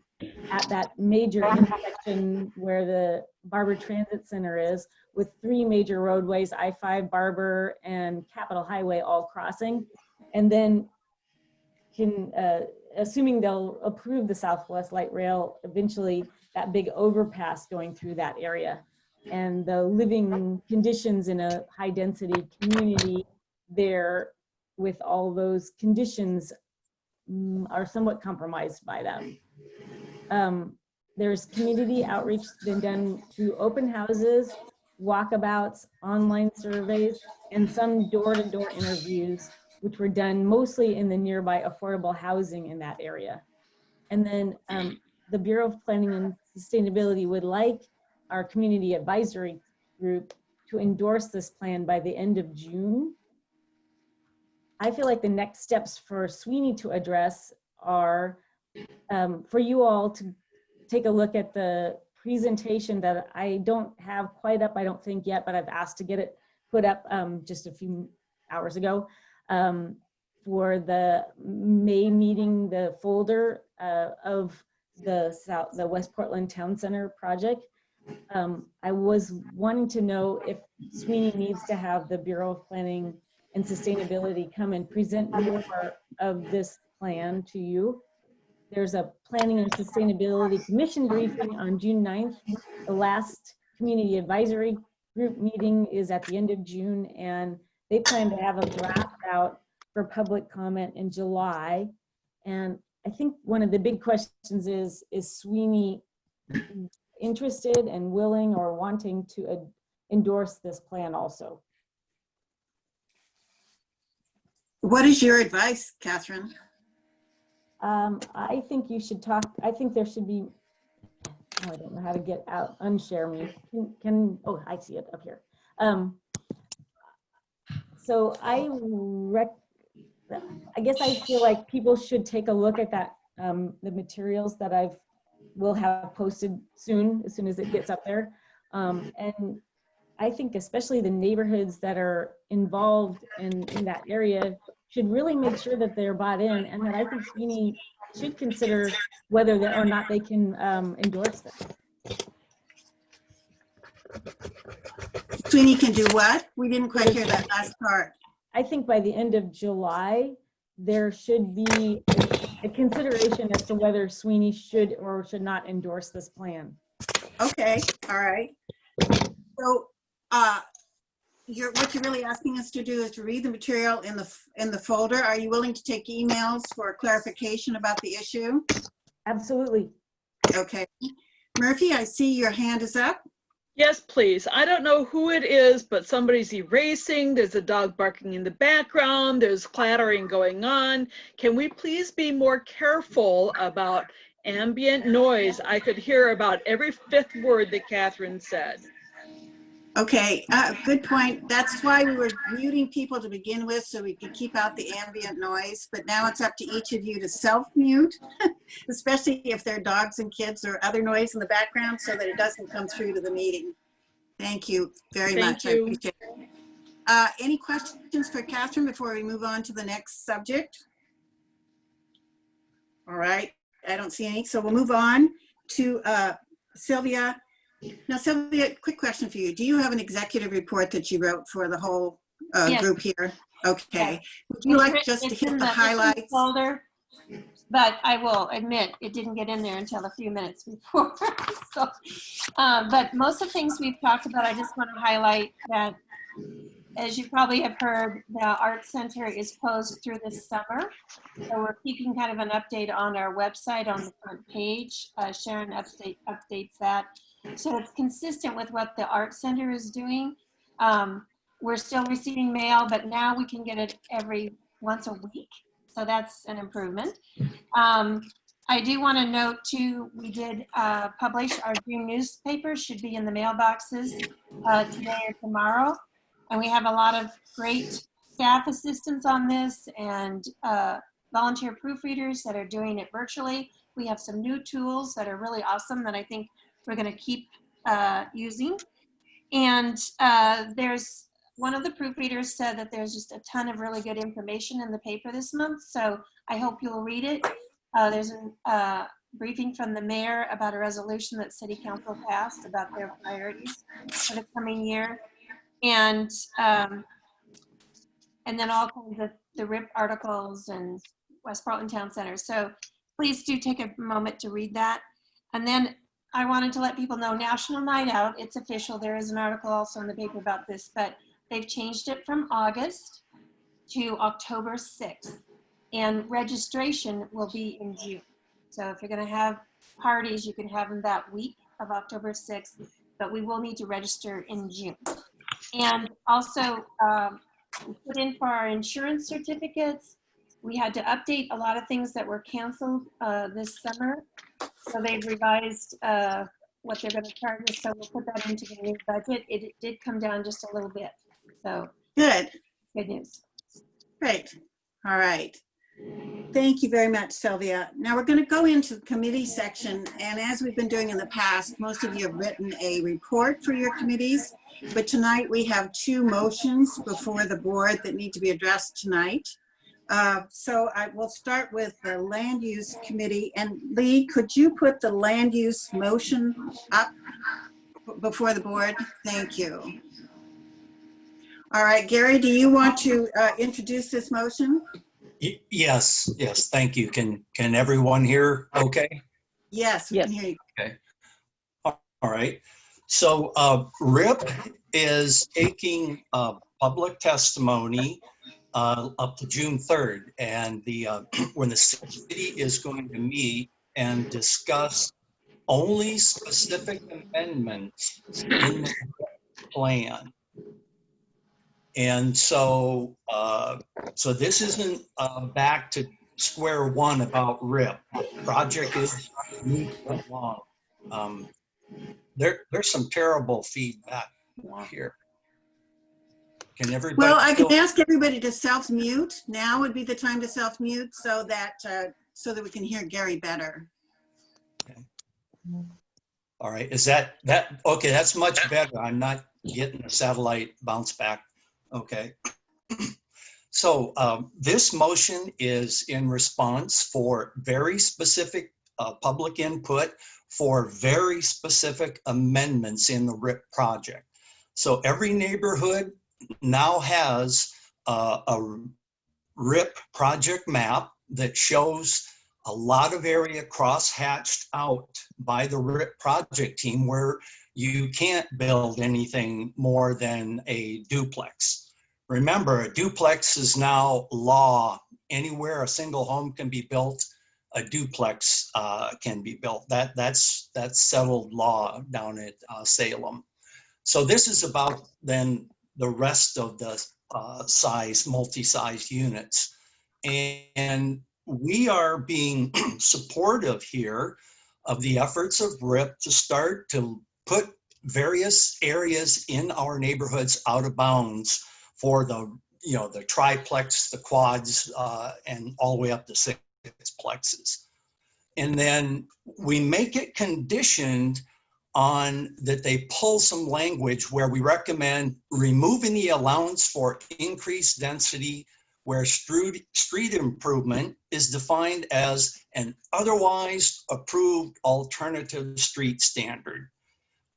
at that major intersection where the Barber Transit Center is, with 3 major roadways, I-5, Barber, and Capitol Highway all crossing. And then assuming they'll approve the Southwest Light Rail, eventually that big overpass going through that area. And the living conditions in a high density community there with all those conditions are somewhat compromised by them. There's community outreach been done through open houses, walkabouts, online surveys, and some door-to-door interviews, which were done mostly in the nearby affordable housing in that area. And then the Bureau of Planning and Sustainability would like our community advisory group to endorse this plan by the end of June. I feel like the next steps for Sweeney to address are for you all to take a look at the presentation that I don't have quite up, I don't think yet, but I've asked to get it put up just a few hours ago. for the May meeting, the folder of the West Portland Town Center project. I was wanting to know if Sweeney needs to have the Bureau of Planning and Sustainability come and present more of this plan to you. There's a Planning and Sustainability Commission briefing on June 9th. The last Community Advisory Group meeting is at the end of June, and they plan to have a draft out for public comment in July. And I think one of the big questions is Sweeney interested and willing or wanting to endorse this plan also? What is your advice, Catherine? I think you should talk, I think there should be, oh, I don't know how to get out, unshare me. Oh, I see it up here. So I guess I feel like people should take a look at that, the materials that will have posted soon, as soon as it gets up there. And I think especially the neighborhoods that are involved in that area should really make sure that they're bought in, and that I think Sweeney should consider whether or not they can endorse this. Sweeney can do what? We didn't quite hear that last part. I think by the end of July, there should be a consideration as to whether Sweeney should or should not endorse this plan. Okay, all right. So what you're really asking us to do is to read the material in the folder. Are you willing to take emails for clarification about the issue? Absolutely. Okay. Murphy, I see your hand is up. Yes, please. I don't know who it is, but somebody's erasing. There's a dog barking in the background. There's clattering going on. Can we please be more careful about ambient noise? I could hear about every fifth word that Catherine said. Okay, good point. That's why we were muting people to begin with, so we could keep out the ambient noise. But now it's up to each of you to self-mute, especially if there are dogs and kids or other noise in the background, so that it doesn't come through to the meeting. Thank you very much. I appreciate it. Any questions for Catherine before we move on to the next subject? All right, I don't see any, so we'll move on to Sylvia. Now, Sylvia, quick question for you. Do you have an executive report that you wrote for the whole Yes. group here? Okay. Yes. Would you like just to hit the highlights? Folder, but I will admit it didn't get in there until a few minutes before. So, but most of the things we've talked about, I just want to highlight that, as you probably have heard, the Art Center is closed through this summer. So we're keeping kind of an update on our website on the front page. Sharon updates that. So it's consistent with what the Art Center is doing. We're still receiving mail, but now we can get it once a week. So that's an improvement. I do want to note too, we did publish our June newspaper, should be in the mailboxes today or tomorrow. And we have a lot of great staff assistants on this and volunteer proofreaders that are doing it virtually. We have some new tools that are really awesome that I think we're going to keep using. And there's one of the proofreaders said that there's just a ton of really good information in the paper this month. So I hope you'll read it. There's a briefing from the mayor about a resolution that City Council passed about their priorities for the coming year. And then all kinds of the RIP articles and West Portland Town Center. So please do take a moment to read that. And then I wanted to let people know National Night Out, it's official. There is an article also in the paper about this, but they've changed it from August to October 6th. And registration will be in June. So if you're going to have parties, you can have them that week of October 6th, but we will need to register in June. And also we put in for our insurance certificates. We had to update a lot of things that were canceled this summer. So they've revised what they're going to charge us. So we'll put that into the new budget. It did come down just a little bit. So good news. Great. All right. Thank you very much, Sylvia. Now we're going to go into the committee section. And as we've been doing in the past, most of you have written a report for your committees. But tonight we have two motions before the board that need to be addressed tonight. So I will start with the Land Use Committee. And Lee, could you put the land use motion up before the board? Thank you. All right, Gary, do you want to introduce this motion? Yes, thank you. Can everyone hear okay? Yes, we can hear you. Okay. All right. So RIP is taking public testimony up to June 3rd, and when the city is going to meet and discuss only specific amendments in the plan. And so, so this isn't back to square one about RIP. Project is moving along. There's some terrible feedback here. Can everybody? Well, I can ask everybody to self-mute. Now would be the time to self-mute so that we can hear Gary better. Okay. All right. Is that okay? That's much better. I'm not getting a satellite bounce back. Okay. So this motion is in response for very specific public input for very specific amendments in the RIP project. So every neighborhood now has a RIP project map that shows a lot of area cross-hatched out by the RIP project team where you can't build anything more than a duplex. Remember, a duplex is now law. Anywhere a single home can be built, a duplex can be built. That's settled law down at Salem. So this is about then the rest of the multi-size units. And we are being supportive here of the efforts of RIP to start to put various areas in our neighborhoods out of bounds for the triplex, the quads, and all the way up to sixplexes. And then we make it conditioned on that they pull some language where we recommend removing the allowance for increased density where street improvement is defined as an otherwise approved alternative street standard.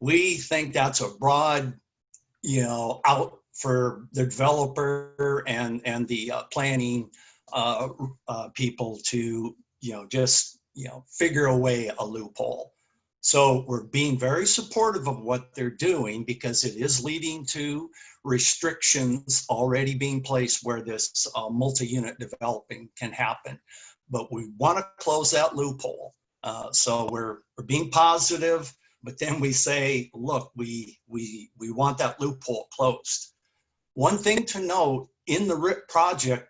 We think that's a broad, out for the developer and the planning people to, figure away a loophole. So we're being very supportive of what they're doing because it is leading to restrictions already being placed where this multi-unit developing can happen. But we want to close that loophole. So we're being positive, but then we say, look, we want that loophole closed. One thing to note, in the RIP project,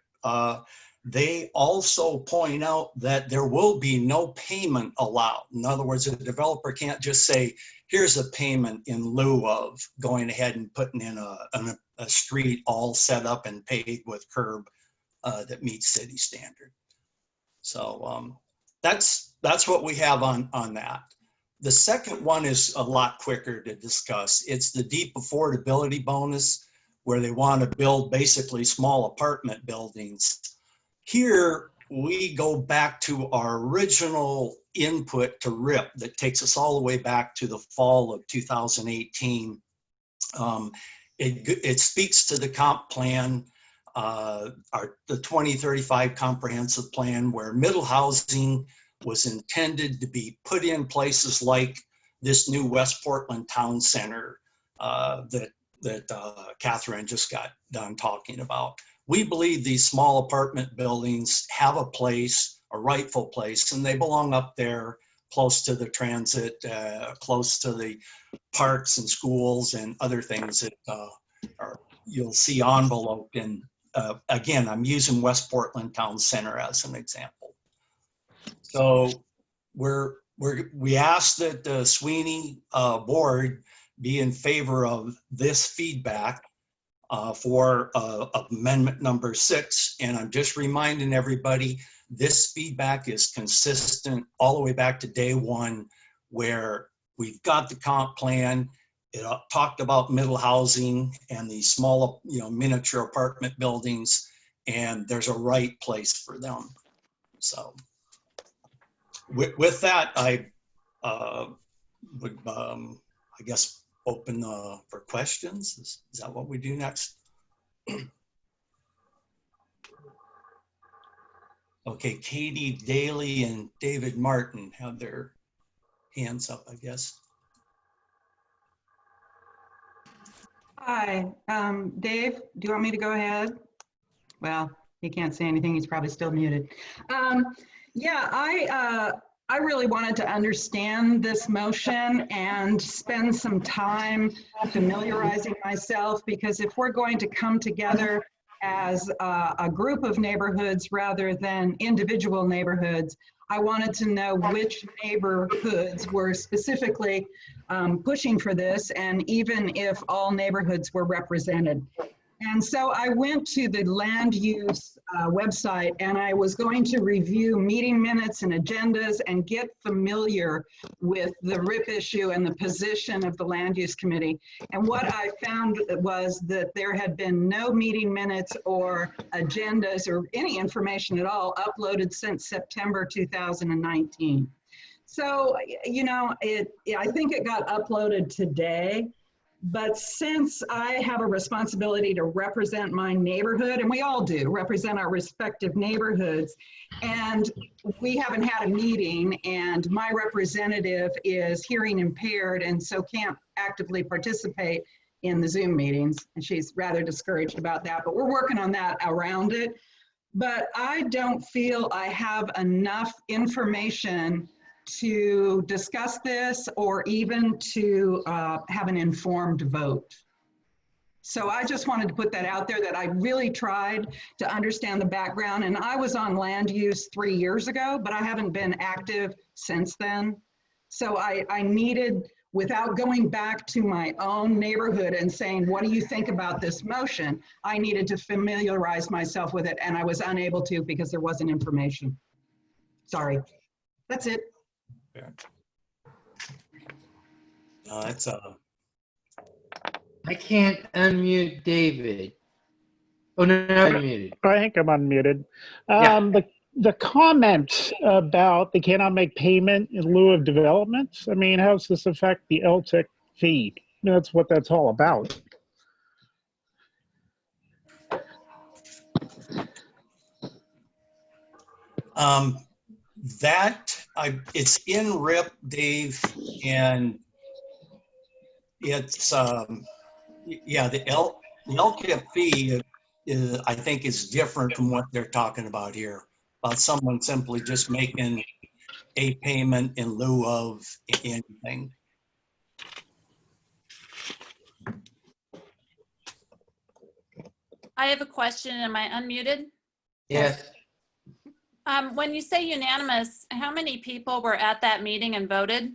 they also point out that there will be no payment allowed. In other words, a developer can't just say, here's a payment in lieu of going ahead and putting in a street all set up and paved with curb that meets city standard. So that's what we have on that. The second one is a lot quicker to discuss. It's the deep affordability bonus where they want to build basically small apartment buildings. Here, we go back to our original input to RIP that takes us all the way back to the fall of 2018. It speaks to the comp plan, the 2035 comprehensive plan, where middle housing was intended to be put in places like this new West Portland Town Center that Catherine just got done talking about. We believe these small apartment buildings have a place, a rightful place, and they belong up there close to the transit, close to the parks and schools and other things that you'll see enveloped in. Again, I'm using West Portland Town Center as an example. So we ask that the Sweeney board be in favor of this feedback for amendment number 6. And I'm just reminding everybody, this feedback is consistent all the way back to day one, where we've got the comp plan. It talked about middle housing and the small, miniature apartment buildings. and there's a right place for them. So with that, I would, I guess, open for questions. Is that what we do next? Okay, Katie Daly and David Martin have their hands up, I guess. Hi, Dave, do you want me to go ahead? Well, he can't say anything. He's probably still muted. Yeah, I really wanted to understand this motion and spend some time familiarizing myself, because if we're going to come together as a group of neighborhoods rather than individual neighborhoods, I wanted to know which neighborhoods were specifically pushing for this, and even if all neighborhoods were represented. And so I went to the land use website, and I was going to review meeting minutes and agendas and get familiar with the RIP issue and the position of the land use committee. And what I found was that there had been no meeting minutes or agendas or any information at all uploaded since September 2019. So, you know, I think it got uploaded today. But since I have a responsibility to represent my neighborhood, and we all do, represent our respective neighborhoods, and we haven't had a meeting, and my representative is hearing impaired and so can't actively participate in the Zoom meetings, and she's rather discouraged about that, but we're working on that around it. But I don't feel I have enough information to discuss this or even to have an informed vote. So I just wanted to put that out there, that I really tried to understand the background, and I was on land use 3 years ago, but I haven't been active since then. So I needed, without going back to my own neighborhood and saying, what do you think about this motion? I needed to familiarize myself with it, and I was unable to because there wasn't information. Sorry, that's it. It's I can't unmute David. Oh, no, I'm muted. I think I'm unmuted. Yeah. The comment about they cannot make payment in lieu of development, I mean, how does this affect the LTIC fee? That's what that's all about. It's in RIP, Dave, and it's yeah, the LTIP fee is, I think, is different from what they're talking about here, about someone simply just making a payment in lieu of anything. I have a question. Am I unmuted? Yes. When you say unanimous, how many people were at that meeting and voted?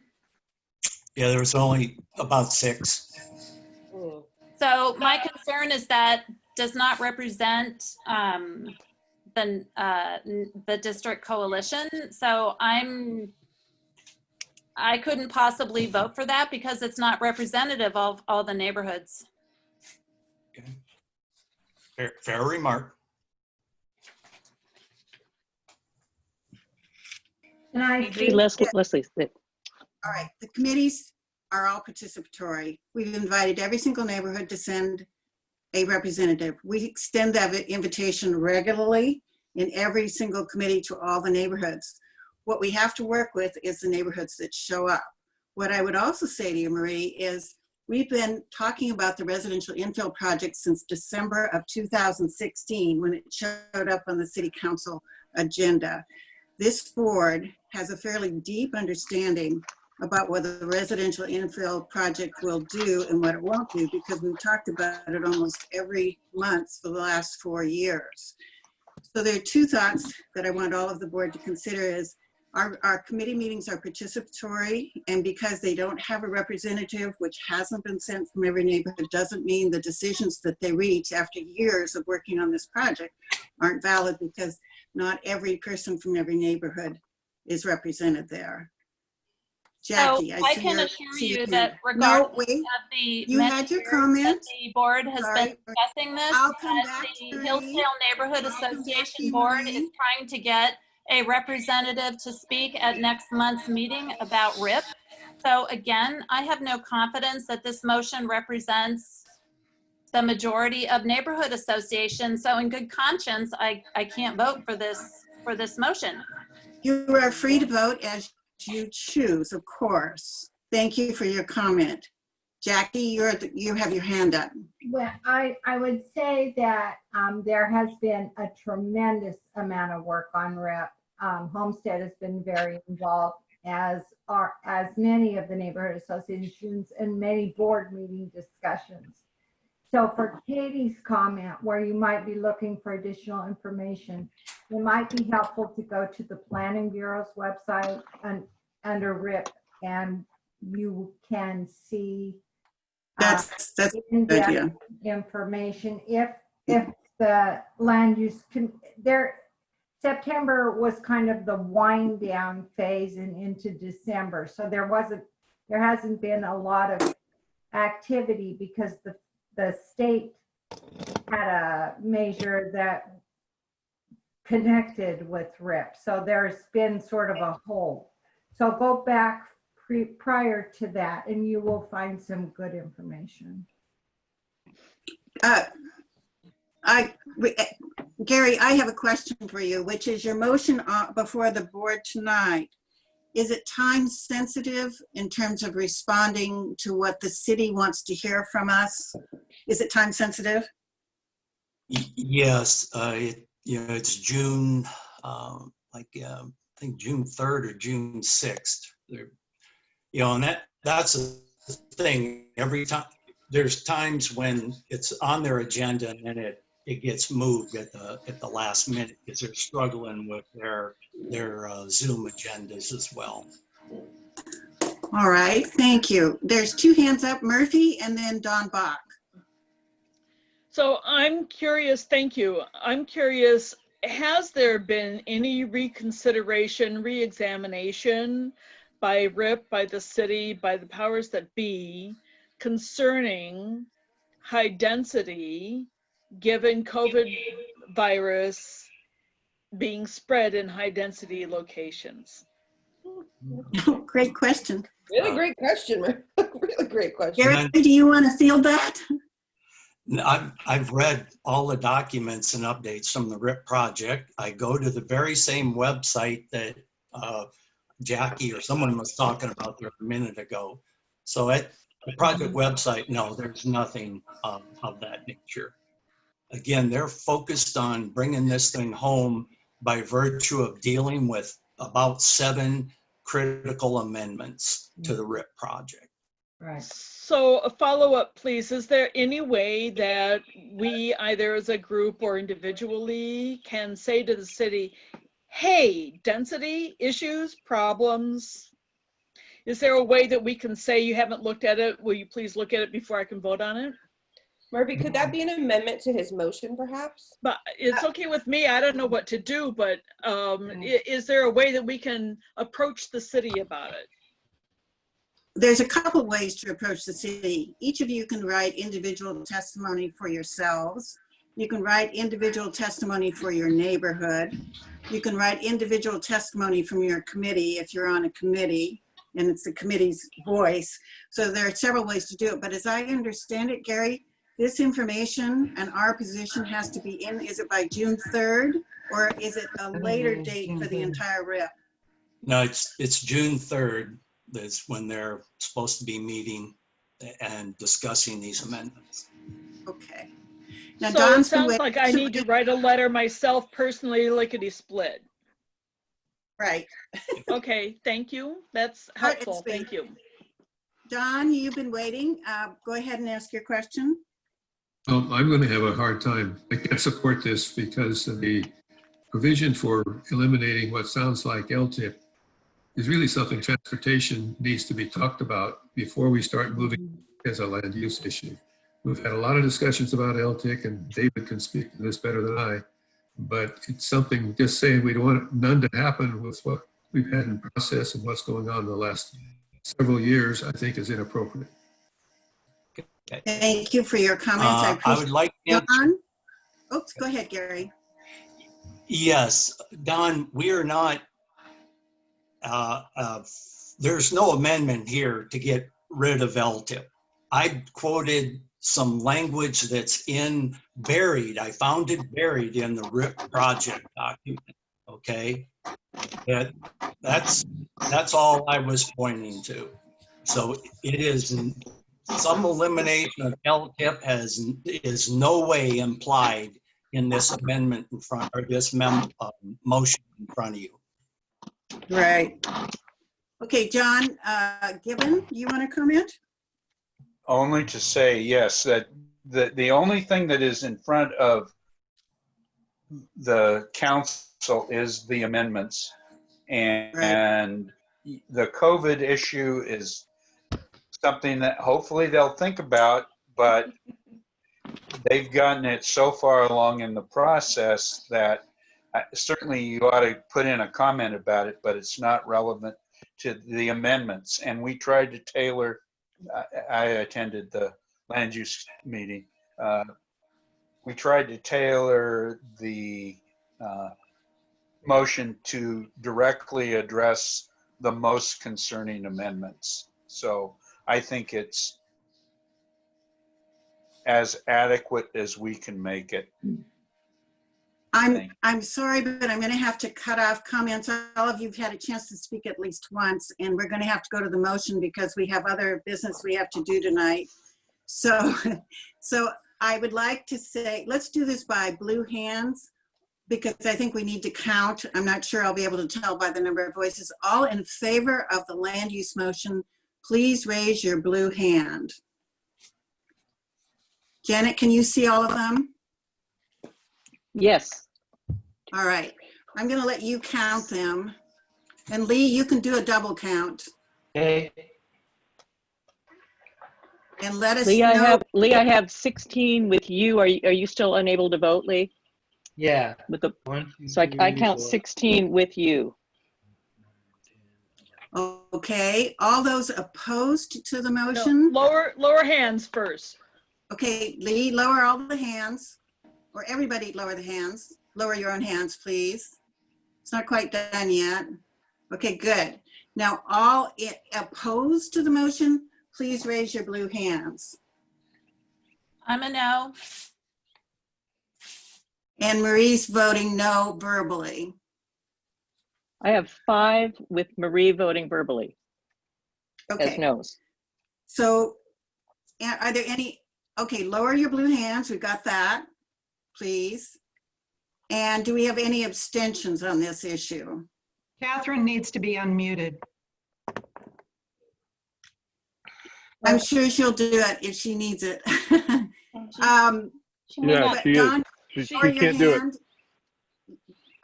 Yeah, there was only about 6. So my concern is that does not represent the district coalition. So I couldn't possibly vote for that because it's not representative of all the neighborhoods. Okay. Fair remark. And I Hey, Leslie. All right, the committees are all participatory. We've invited every single neighborhood to send a representative. We extend that invitation regularly in every single committee to all the neighborhoods. What we have to work with is the neighborhoods that show up. What I would also say to you, Marie, is we've been talking about the residential infill project since December of 2016 when it showed up on the city council agenda. This board has a fairly deep understanding about what the residential infill project will do and what it won't do, because we've talked about it almost every month for the last 4 years. So there are 2 thoughts that I want all of the board to consider is our committee meetings are participatory, and because they don't have a representative, which hasn't been sent from every neighborhood, doesn't mean the decisions that they reach after years of working on this project aren't valid, because not every person from every neighborhood is represented there. Jackie, I see can your- assure see your you hand. that No, regardless wait. of the You many had your years that comment. the board has Sorry. been discussing this, I'll come as back the to Hillsdale Marie. Neighborhood I'll come back to Association you, Board Marie. is trying to get a representative to speak at next month's meeting about RIP. So again, I have no confidence that this motion represents the majority of neighborhood associations. So in good conscience, I can't vote for this motion. You are free to vote as you choose, of course. Thank you for your comment. Jackie, you have your hand up. Well, I would say that there has been a tremendous amount of work on RIP. Homestead has been very involved, as many of the neighborhood associations and many board meeting discussions. So for Katie's comment, where you might be looking for additional information, it might be helpful to go to the Planning Bureau's website and under RIP, and you can see That's in-depth idea. information. If the land use September was kind of the wind down phase and into December, so there hasn't been a lot of activity because the state had a measure that connected with RIP. So there's been sort of a hole. So go back prior to that and you will find some good information. Gary, I have a question for you, which is your motion before the board tonight. Is it time sensitive in terms of responding to what the city wants to hear from us? Is it time sensitive? Yes, it's June, I think June 3rd or June 6th. And that's the thing. Every time, there's times when it's on their agenda and then it gets moved at the last minute because they're struggling with their Zoom agendas as well. All right, thank you. There's two hands up, Murphy and then Don Bach. So I'm curious, thank you. I'm curious, has there been any reconsideration, reexamination by RIP, by the city, by the powers that be concerning high density given COVID virus being spread in high density locations? Great question. Really great question. Really great question. Gary, do you want to field that? I've read all the documents and updates from the RIP project. I go to the very same website that Jackie or someone was talking about there a minute ago. So at the project website, no, there's nothing of that nature. Again, they're focused on bringing this thing home by virtue of dealing with about 7 critical amendments to the RIP project. Right. So a follow-up, please. Is there any way that we, either as a group or individually, can say to the city, hey, density issues, problems? Is there a way that we can say, you haven't looked at it, will you please look at it before I can vote on it? Murphy, could that be an amendment to his motion, perhaps? But it's okay with me. I don't know what to do, but is there a way that we can approach the city about it? There's a couple ways to approach the city. Each of you can write individual testimony for yourselves. You can write individual testimony for your neighborhood. You can write individual testimony from your committee if you're on a committee and it's the committee's voice. So there are several ways to do it. But as I understand it, Gary, this information and our position has to be in, is it by June 3rd or is it a later date for the entire RIP? No, it's June 3rd. That's when they're supposed to be meeting and discussing these amendments. Okay. Now, So Don's it sounds like I need to write a letter myself personally, lickety split. Right. Okay, thank you. That's helpful. Thank you. Don, you've been waiting. Go ahead and ask your question. Well, I'm going to have a hard time. I can't support this because of the provision for eliminating what sounds like LTIP is really something transportation needs to be talked about before we start moving as a land use issue. We've had a lot of discussions about LTIC, and David can speak to this better than I, but it's something just saying we don't want none to happen with what we've had in process and what's going on in the last several years, I think is inappropriate. Thank you for your comments. I I appreciate would like to it. Don? Oops, go ahead, Gary. Yes, Don, we are not, there's no amendment here to get rid of LTIP. I quoted some language that's buried. I found it buried in the RIP project document, okay? That's all I was pointing to. So it is, some elimination of LTIP is no way implied in this amendment in front, or this motion in front of you. Right. Okay, John Gibbon, you want to comment? Only to say, yes, that the only thing that is in front of the council is the amendments. And the COVID issue is something that hopefully they'll think about, but they've gotten it so far along in the process that certainly you ought to put in a comment about it, but it's not relevant to the amendments. And we tried to tailor, I attended the land use meeting. We tried to tailor the motion to directly address the most concerning amendments. So I think it's as adequate as we can make it. I'm sorry, but I'm going to have to cut off comments. All of you have had a chance to speak at least once, and we're going to have to go to the motion because we have other business we have to do tonight. So I would like to say, let's do this by blue hands, because I think we need to count. I'm not sure I'll be able to tell by the number of voices. All in favor of the land use motion, please raise your blue hand. Janet, can you see all of them? Yes. All right. I'm going to let you count them. And Lee, you can do a double count. Okay. And let us Lee, know. I have 16 with you. Are you still unable to vote, Lee? Yeah. With the, 1, 2, so I 3, count 4. 16 with you. Okay. All those opposed to the motion? No, lower hands first. Okay, Lee, lower all the hands. Or everybody lower the hands. Lower your own hands, please. It's not quite done yet. Okay, good. Now, all opposed to the motion, please raise your blue hands. I'm a no. And Marie's voting no verbally. I have 5 with Marie voting verbally Okay. as no's. So are there any, okay, lower your blue hands. We've got that, please. And do we have any abstentions on this issue? Catherine needs to be unmuted. I'm sure she'll do it if she needs it. Yeah, she Don, is. She lower your can't do it.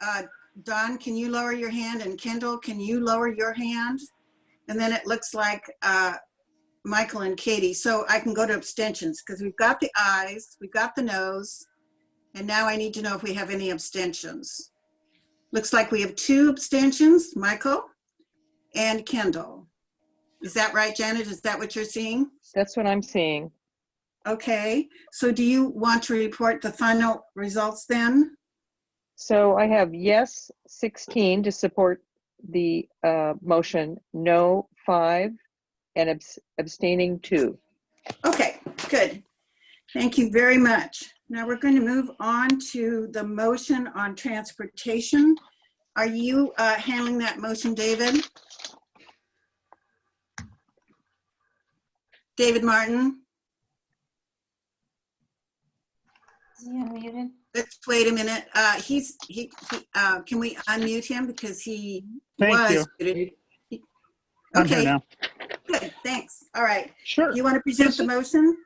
hand. Don, can you lower your hand? And Kendall, can you lower your hand? And then it looks like Michael and Katie. So I can go to abstentions because we've got the ayes, we've got the noes, and now I need to know if we have any abstentions. Looks like we have 2 abstentions, Michael and Kendall. Is that right, Janet? Is that what you're seeing? That's what I'm seeing. Okay, so do you want to report the final results then? So I have yes 16 to support the motion, no 5, and abstaining 2. Okay, good. Thank you very much. Now we're going to move on to the motion on transportation. Are you handling that motion, David? David Martin? Is he unmuted? Let's wait a minute. Can we unmute him because he Thank was muted? I'm here Okay, now. good, thanks. All right. Sure. You want to present the motion?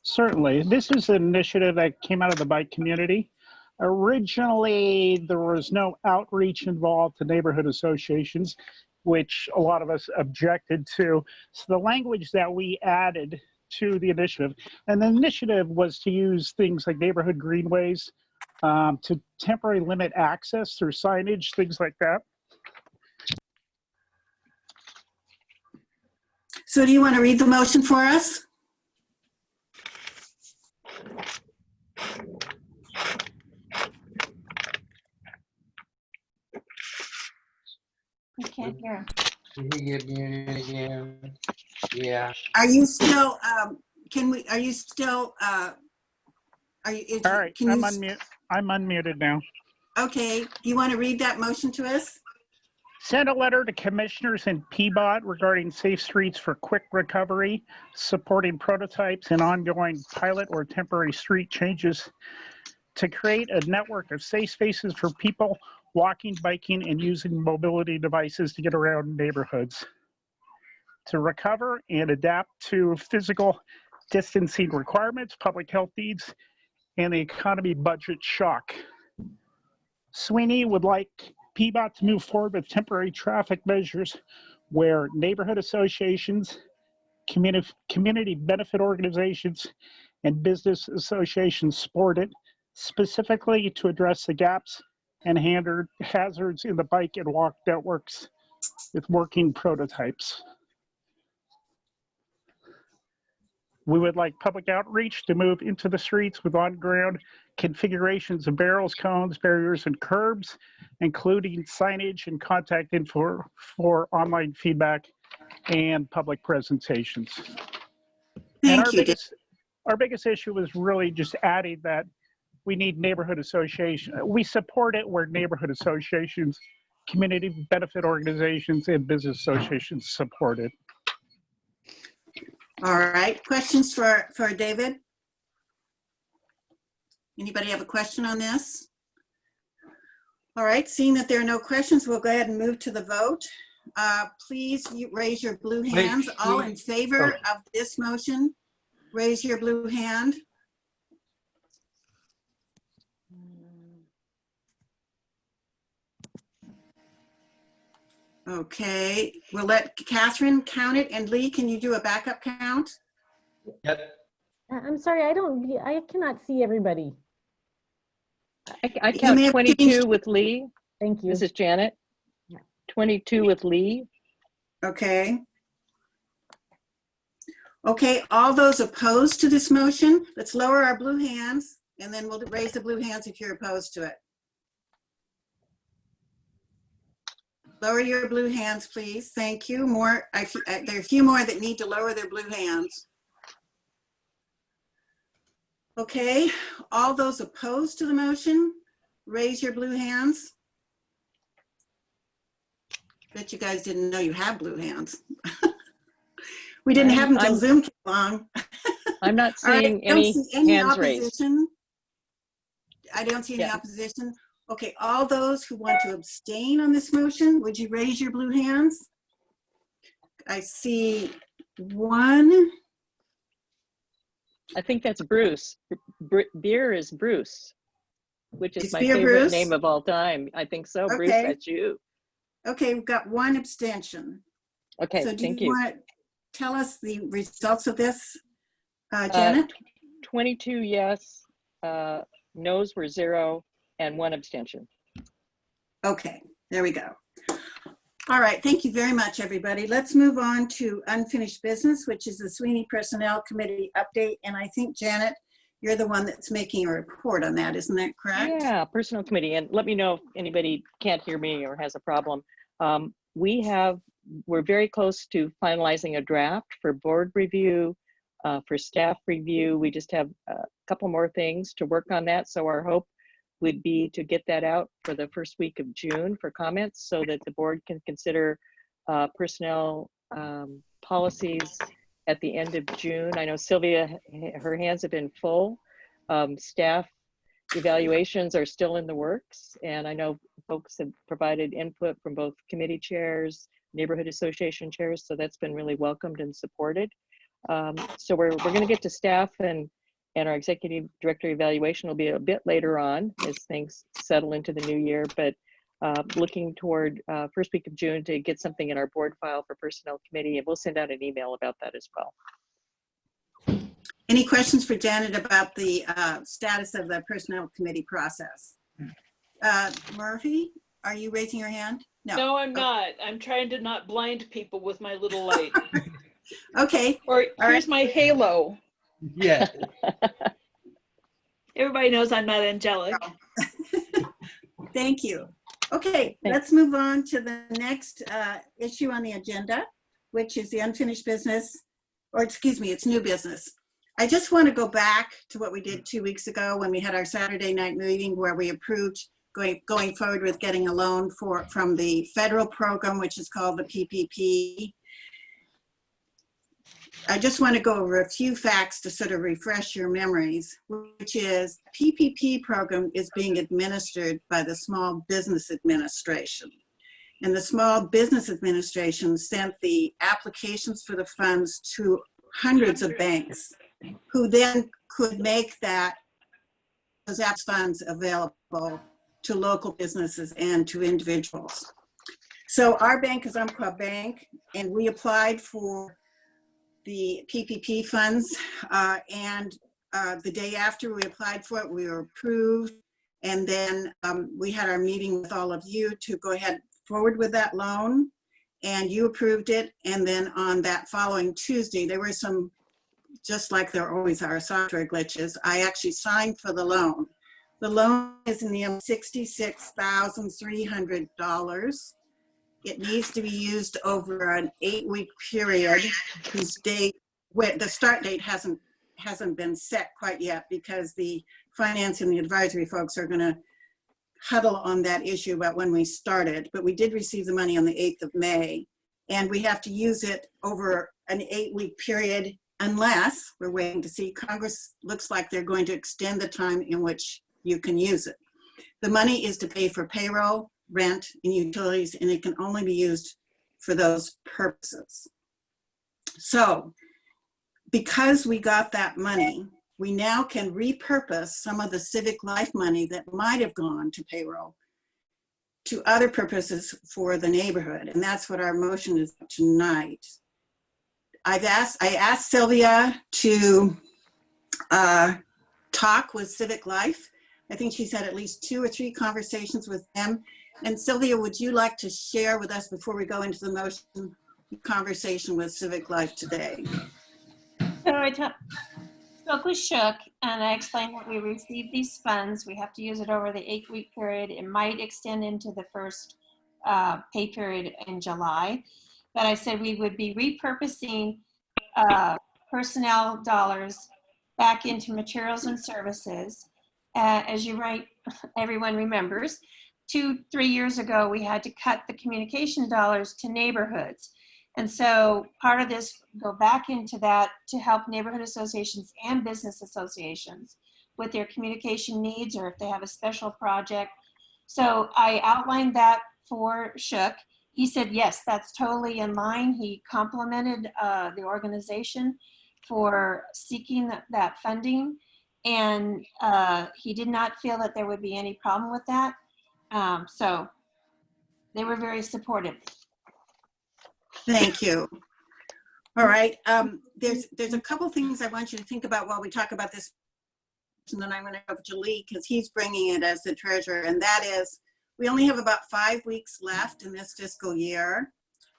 Certainly. This is an initiative that came out of the bike community. Originally, there was no outreach involved to neighborhood associations, which a lot of us objected to. So the language that we added to the initiative, and the initiative was to use things like neighborhood greenways to temporarily limit access through signage, things like that. So do you want to read the motion for us? I can't hear him. Did he get muted again? Yeah. Are you still, are you still, All right, I'm unmuted now. Okay, do you want to read that motion to us? Send a letter to commissioners in PBOT regarding safe streets for quick recovery, supporting prototypes and ongoing pilot or temporary street changes to create a network of safe spaces for people walking, biking, and using mobility devices to get around neighborhoods. To recover and adapt to physical distancing requirements, public health needs, and the economy budget shock. Sweeney would like PBOT to move forward with temporary traffic measures where neighborhood associations, community benefit organizations, and business associations support it, specifically to address the gaps and hazards in the bike and walk networks with working prototypes. We would like public outreach to move into the streets with on-ground configurations of barrels, cones, barriers, and curbs, including signage and contact info for online feedback and public presentations. And our biggest issue was really just adding that we need neighborhood association. We support it where neighborhood associations, community benefit organizations, and business associations support it. All right, questions for David? Anybody have a question on this? All right, seeing that there are no questions, we'll go ahead and move to the vote. Please raise your blue hands. All in favor of this motion, raise your blue hand. Okay, we'll let Catherine count it, and Lee, can you do a backup count? Yep. I'm sorry, I cannot see everybody. I count 22 with Lee. Thank you. This is Janet. 22 with Lee. Okay. Okay, all those opposed to this motion, let's lower our blue hands, and then we'll raise the blue hands if you're opposed to it. Lower your blue hands, please. Thank you. There are a few more that need to lower their blue hands. Okay, all those opposed to the motion, raise your blue hands. Bet you guys didn't know you have blue hands. We didn't have them until Zoom came along. I'm not seeing any hands raised. I don't see any opposition. Okay, all those who want to abstain on this motion, would you raise your blue hands? I see one. I think that's Bruce. Beer is Bruce, which is my favorite Bruce? name of all time. I think so. Okay. Bruce, that's you. Okay, we've got one abstention. Okay, so thank you. Want to tell us the results of this, Janet? 22 yes, no's were 0, and 1 abstention. Okay, there we go. All right, thank you very much, everybody. Let's move on to unfinished business, which is the Sweeney Personnel Committee update. And I think, Janet, you're the one that's making a report on that, isn't that correct? Yeah, Personnel Committee. And let me know if anybody can't hear me or has a problem. We're very close to finalizing a draft for board review, for staff review. We just have a couple more things to work on that. So our hope would be to get that out for the first week of June for comments so that the board can consider personnel policies at the end of June. I know Sylvia, her hands have been full. Staff evaluations are still in the works, and I know folks have provided input from both committee chairs, neighborhood association chairs, so that's been really welcomed and supported. So we're going to get to staff, and our executive director evaluation will be a bit later on as things settle into the new year, but looking toward first week of June to get something in our board file for personnel committee, and we'll send out an email about that as well. Any questions for Janet about the status of the personnel committee process? Murphy, are you raising your hand? No, I'm not. I'm trying to not blind people with my little light. Okay. Or here's my halo. Yeah. Everybody knows I'm not angelic. Thank you. Okay, Thanks. let's move on to the next issue on the agenda, which is the unfinished business, or excuse me, it's new business. I just want to go back to what we did 2 weeks ago when we had our Saturday night meeting where we approved going forward with getting a loan from the federal program, which is called the PPP. I just want to go over a few facts to sort of refresh your memories, which is PPP program is being administered by the Small Business Administration. And the Small Business Administration sent the applications for the funds to hundreds of banks who then could make those funds available to local businesses and to individuals. So our bank is Umpqua Bank, and we applied for the PPP funds, and the day after we applied for it, we were approved. And then we had our meeting with all of you to go ahead forward with that loan, and you approved it. And then on that following Tuesday, there were some, just like there always are, software glitches. I actually signed for the loan. The loan is in the amount of $66,300. It needs to be used over an 8-week period whose date, the start date hasn't been set quite yet because the finance and the advisory folks are going to huddle on that issue about when we started. But we did receive the money on the 8th of May, and we have to use it over an 8-week period unless we're waiting to see. Congress looks like they're going to extend the time in which you can use it. The money is to pay for payroll, rent, and utilities, and it can only be used for those purposes. So because we got that money, we now can repurpose some of the civic life money that might have gone to payroll to other purposes for the neighborhood. And that's what our motion is tonight. I asked Sylvia to talk with Civic Life. I think she's had at least 2 or 3 conversations with them. And Sylvia, would you like to share with us before we go into the motion conversation with Civic Life today? So I spoke with Shook and I explained that we received these funds. We have to use it over the 8-week period. It might extend into the first pay period in July. But I said we would be repurposing personnel dollars back into materials and services. As you right, everyone remembers, 2-3 years ago, we had to cut the communication dollars to neighborhoods. And so part of this go back into that to help neighborhood associations and business associations with their communication needs or if they have a special project. So I outlined that for Shook. He said, yes, that's totally in line. He complimented the organization for seeking that funding. And he did not feel that there would be any problem with that. So they were very supportive. Thank you. All right. There's a couple things I want you to think about while we talk about this. And then I'm going to go to Lee because he's bringing it as the treasurer. And that is, we only have about 5 weeks left in this fiscal year.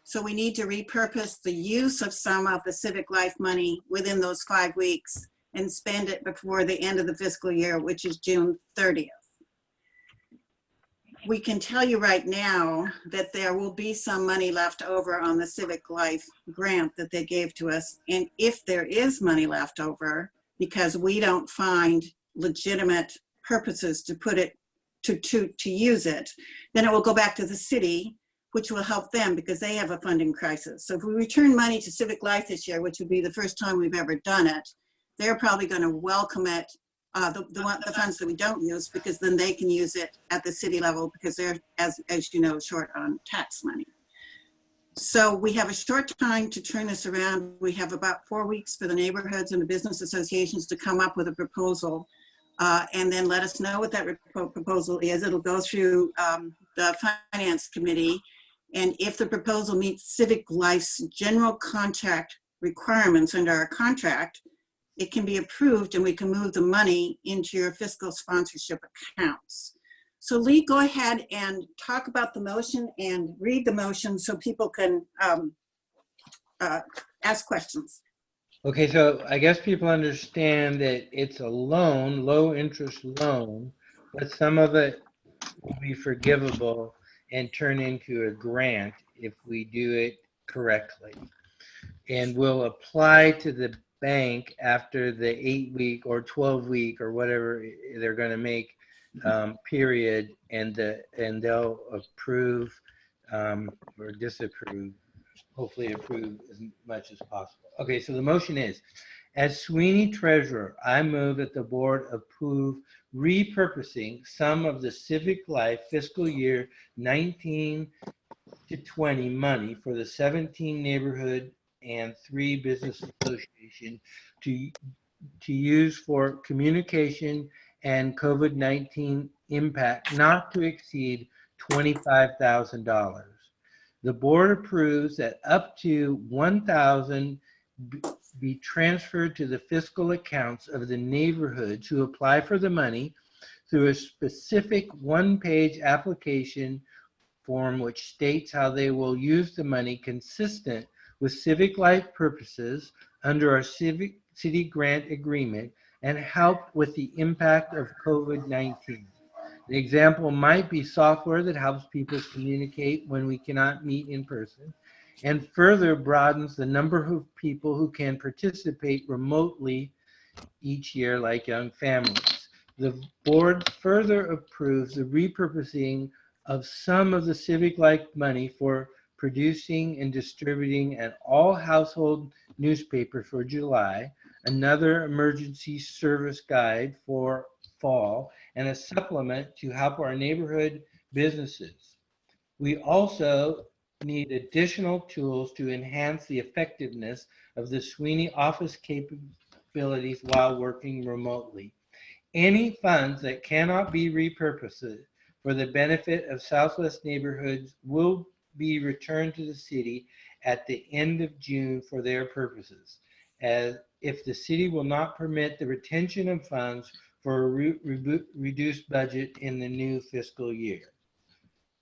So we need to repurpose the use of some of the Civic Life money within those 5 weeks and spend it before the end of the fiscal year, which is June 30th. We can tell you right now that there will be some money left over on the Civic Life grant that they gave to us. And if there is money left over, because we don't find legitimate purposes to put it, to use it, then it will go back to the city, which will help them because they have a funding crisis. So if we return money to Civic Life this year, which would be the first time we've ever done it, they're probably going to welcome it, the funds that we don't use, because then they can use it at the city level because they're, as you know, short on tax money. So we have a short time to turn this around. We have about 4 weeks for the neighborhoods and the business associations to come up with a proposal and then let us know what that proposal is. It'll go through the finance committee. And if the proposal meets Civic Life's general contract requirements under our contract, it can be approved and we can move the money into your fiscal sponsorship accounts. So Lee, go ahead and talk about the motion and read the motion so people can ask questions. Okay, so I guess people understand that it's a loan, low interest loan, but some of it will be forgivable and turn into a grant if we do it correctly. And will apply to the bank after the 8-week or 12-week or whatever they're going to make period, and they'll approve or disapprove, hopefully approve as much as possible. Okay, so the motion is, as Sweeney Treasurer, I move that the board approve repurposing some of the Civic Life fiscal year 19 to 20 money for the 17 neighborhood and 3 business association to use for communication and COVID-19 impact not to exceed $25,000. The board approves that up to $1,000 be transferred to the fiscal accounts of the neighborhoods who apply for the money through a specific one-page application form which states how they will use the money consistent with civic life purposes under our city grant agreement and help with the impact of COVID-19. The example might be software that helps people communicate when we cannot meet in person, and further broadens the number of people who can participate remotely each year, like young families. The board further approves the repurposing of some of the civic life money for producing and distributing an all household newspaper for July, another emergency service guide for fall, and a supplement to help our neighborhood businesses. We also need additional tools to enhance the effectiveness of the Sweeney office capabilities while working remotely. Any funds that cannot be repurposed for the benefit of Southwest neighborhoods will be returned to the city at the end of June for their purposes, as if the city will not permit the retention of funds for a reduced budget in the new fiscal year.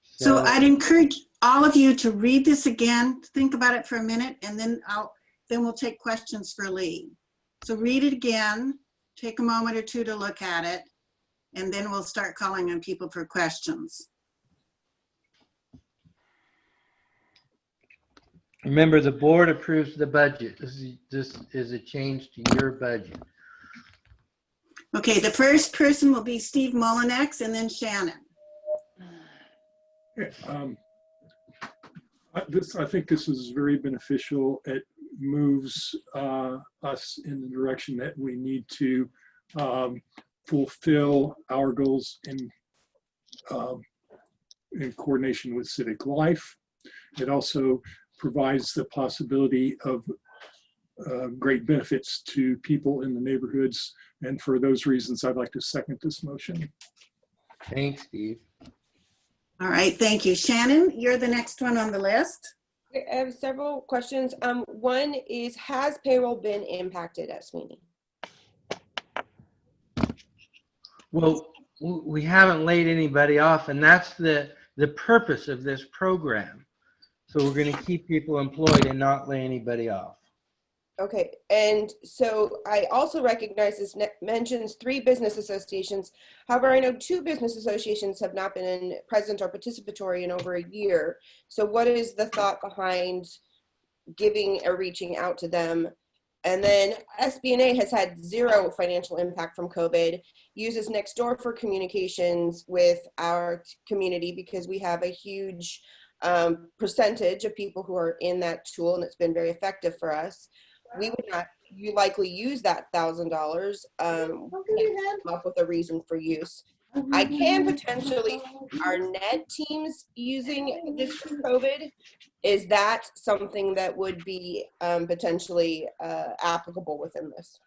So I'd encourage all of you to read this again, think about it for a minute, and then we'll take questions for Lee. So read it again, take a moment or two to look at it, and then we'll start calling on people for questions. Remember, the board approves the budget. This is a change to your budget. Okay, the first person will be Steve Molinex and then Shannon. I think this is very beneficial. It moves us in the direction that we need to fulfill our goals in coordination with civic life. It also provides the possibility of great benefits to people in the neighborhoods. And for those reasons, I'd like to second this motion. Thanks, Steve. All right, thank you. Shannon, you're the next one on the list. I have several questions. One is, has payroll been impacted at Sweeney? Well, we haven't laid anybody off, and that's the purpose of this program. So we're going to keep people employed and not lay anybody off. Okay, and so I also recognize this mentions 3 business associations. However, I know 2 business associations have not been present or participatory in over a year. So what is the thought behind giving or reaching out to them? And then SWNI has had 0 financial impact from COVID, uses Nextdoor for communications with our community because we have a huge percentage of people who are in that tool, and it's been very effective for us. We would not likely use that $1,000. Come up with a reason for use. I can potentially our net teams using this for COVID. Is that something that would be potentially applicable within this?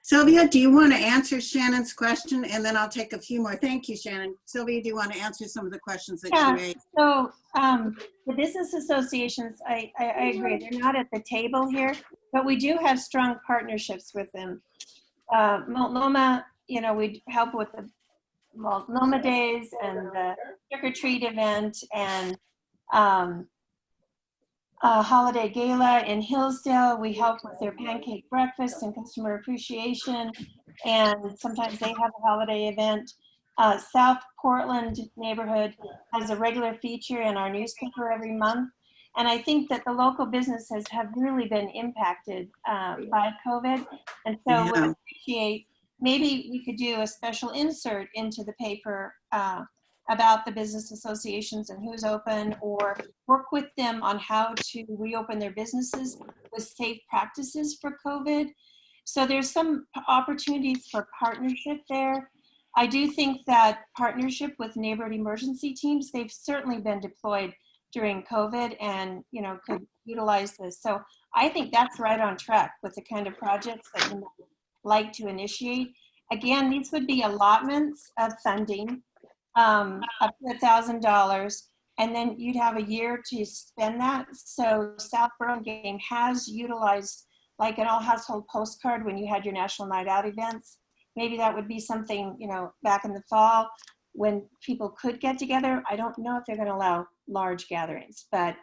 Sylvia, do you want to answer Shannon's question? And then I'll take a few more. Thank you, Shannon. Sylvia, do you want to answer some of the questions that she raised? So the business associations, I agree, they're not at the table here, but we do have strong partnerships with them. Multnomah, we help with the Multnomah Days and the trick or treat event, and holiday gala in Hillsdale. We help with their pancake breakfast and customer appreciation. And sometimes they have a holiday event. South Portland neighborhood has a regular feature in our newspaper every month. And I think that the local businesses have really been impacted by COVID. And so we appreciate, maybe we could do a special insert into the paper about the business associations and who's open, or work with them on how to reopen their businesses with safe practices for COVID. So there's some opportunities for partnership there. I do think that partnership with neighborhood emergency teams, they've certainly been deployed during COVID and, you know, could utilize this. So I think that's right on track with the kind of projects that you might like to initiate. Again, these would be allotments of funding, up to $1,000, and then you'd have a year to spend that. So South Burlingame has utilized like an all household postcard when you had your National Night Out events. Maybe that would be something, you know, back in the fall when people could get together. I don't know if they're going to allow large gatherings, but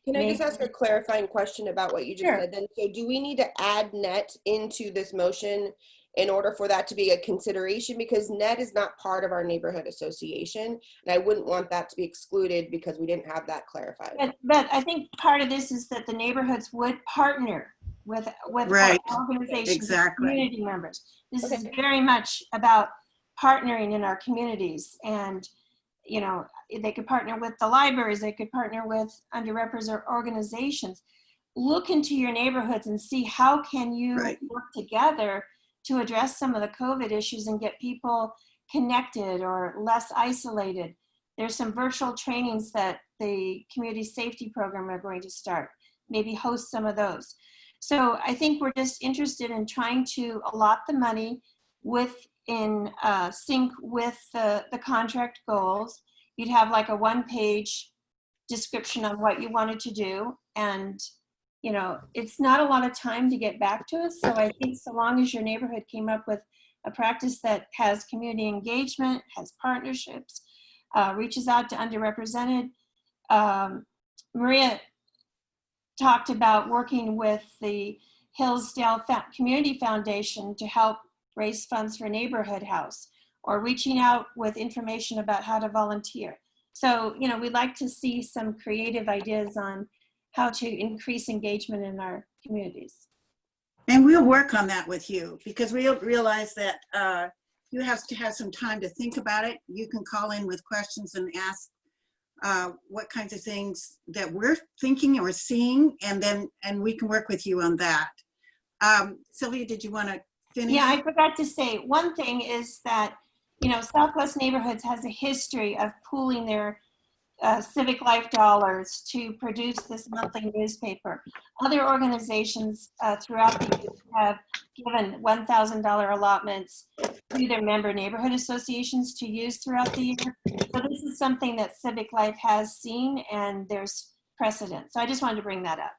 can I just ask a clarifying question about what you just said then? So do we need to add net into this motion in order for that to be a consideration? Because net is not part of our neighborhood association, and I wouldn't want that to be excluded because we didn't have that clarified. But I think part of this is that the neighborhoods would partner with Right. organizations, Exactly. and community members. This is very much about partnering in our communities, and you know, they could partner with the libraries, they could partner with underrepresented organizations. Look into your neighborhoods and see how can you work together to address some of the COVID issues and get people connected or less isolated. There's some virtual trainings that the community safety program are going to start, maybe host some of those. So I think we're just interested in trying to allot the money in sync with the contract goals. You'd have like a one-page description on what you wanted to do, and you know, it's not a lot of time to get back to us. So I think so long as your neighborhood came up with a practice that has community engagement, has partnerships, reaches out to underrepresented. Maria talked about working with the Hillsdale Community Foundation to help raise funds for Neighborhood House, or reaching out with information about how to volunteer. So, you know, we'd like to see some creative ideas on how to increase engagement in our communities. And we'll work on that with you, because we realize that you have to have some time to think about it. You can call in with questions and ask what kinds of things that we're thinking or seeing, and we can work with you on that. Sylvia, did you want to finish? Yeah, I forgot to say, one thing is that, you know, Southwest Neighborhoods has a history of pooling their civic life dollars to produce this monthly newspaper. Other organizations throughout the year have given $1,000 allotments to their member neighborhood associations to use throughout the year. So this is something that Civic Life has seen, and there's precedent. So I just wanted to bring that up.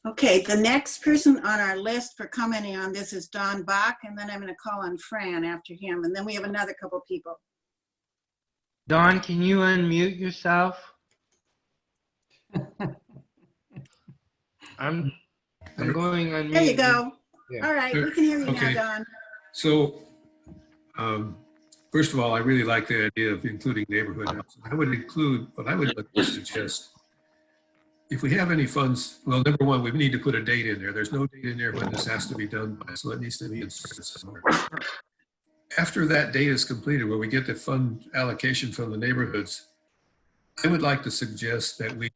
Okay, the next person on our list for commenting on this is Don Bach, and then I'm going to call on Fran after him, and then we have another couple people. Dawn, can you unmute yourself? I'm going unmute. There you go. Yeah. All right, we can hear you now, Don. So, first of all, I really like the idea of including neighborhood houses. I would include, but I would suggest, if we have any funds, well, number one, we need to put a date in there. There's no date in there when this has to be done by, so it needs to be inserted somewhere. After that date is completed, where we get the fund allocation from the neighborhoods, I would like to suggest that we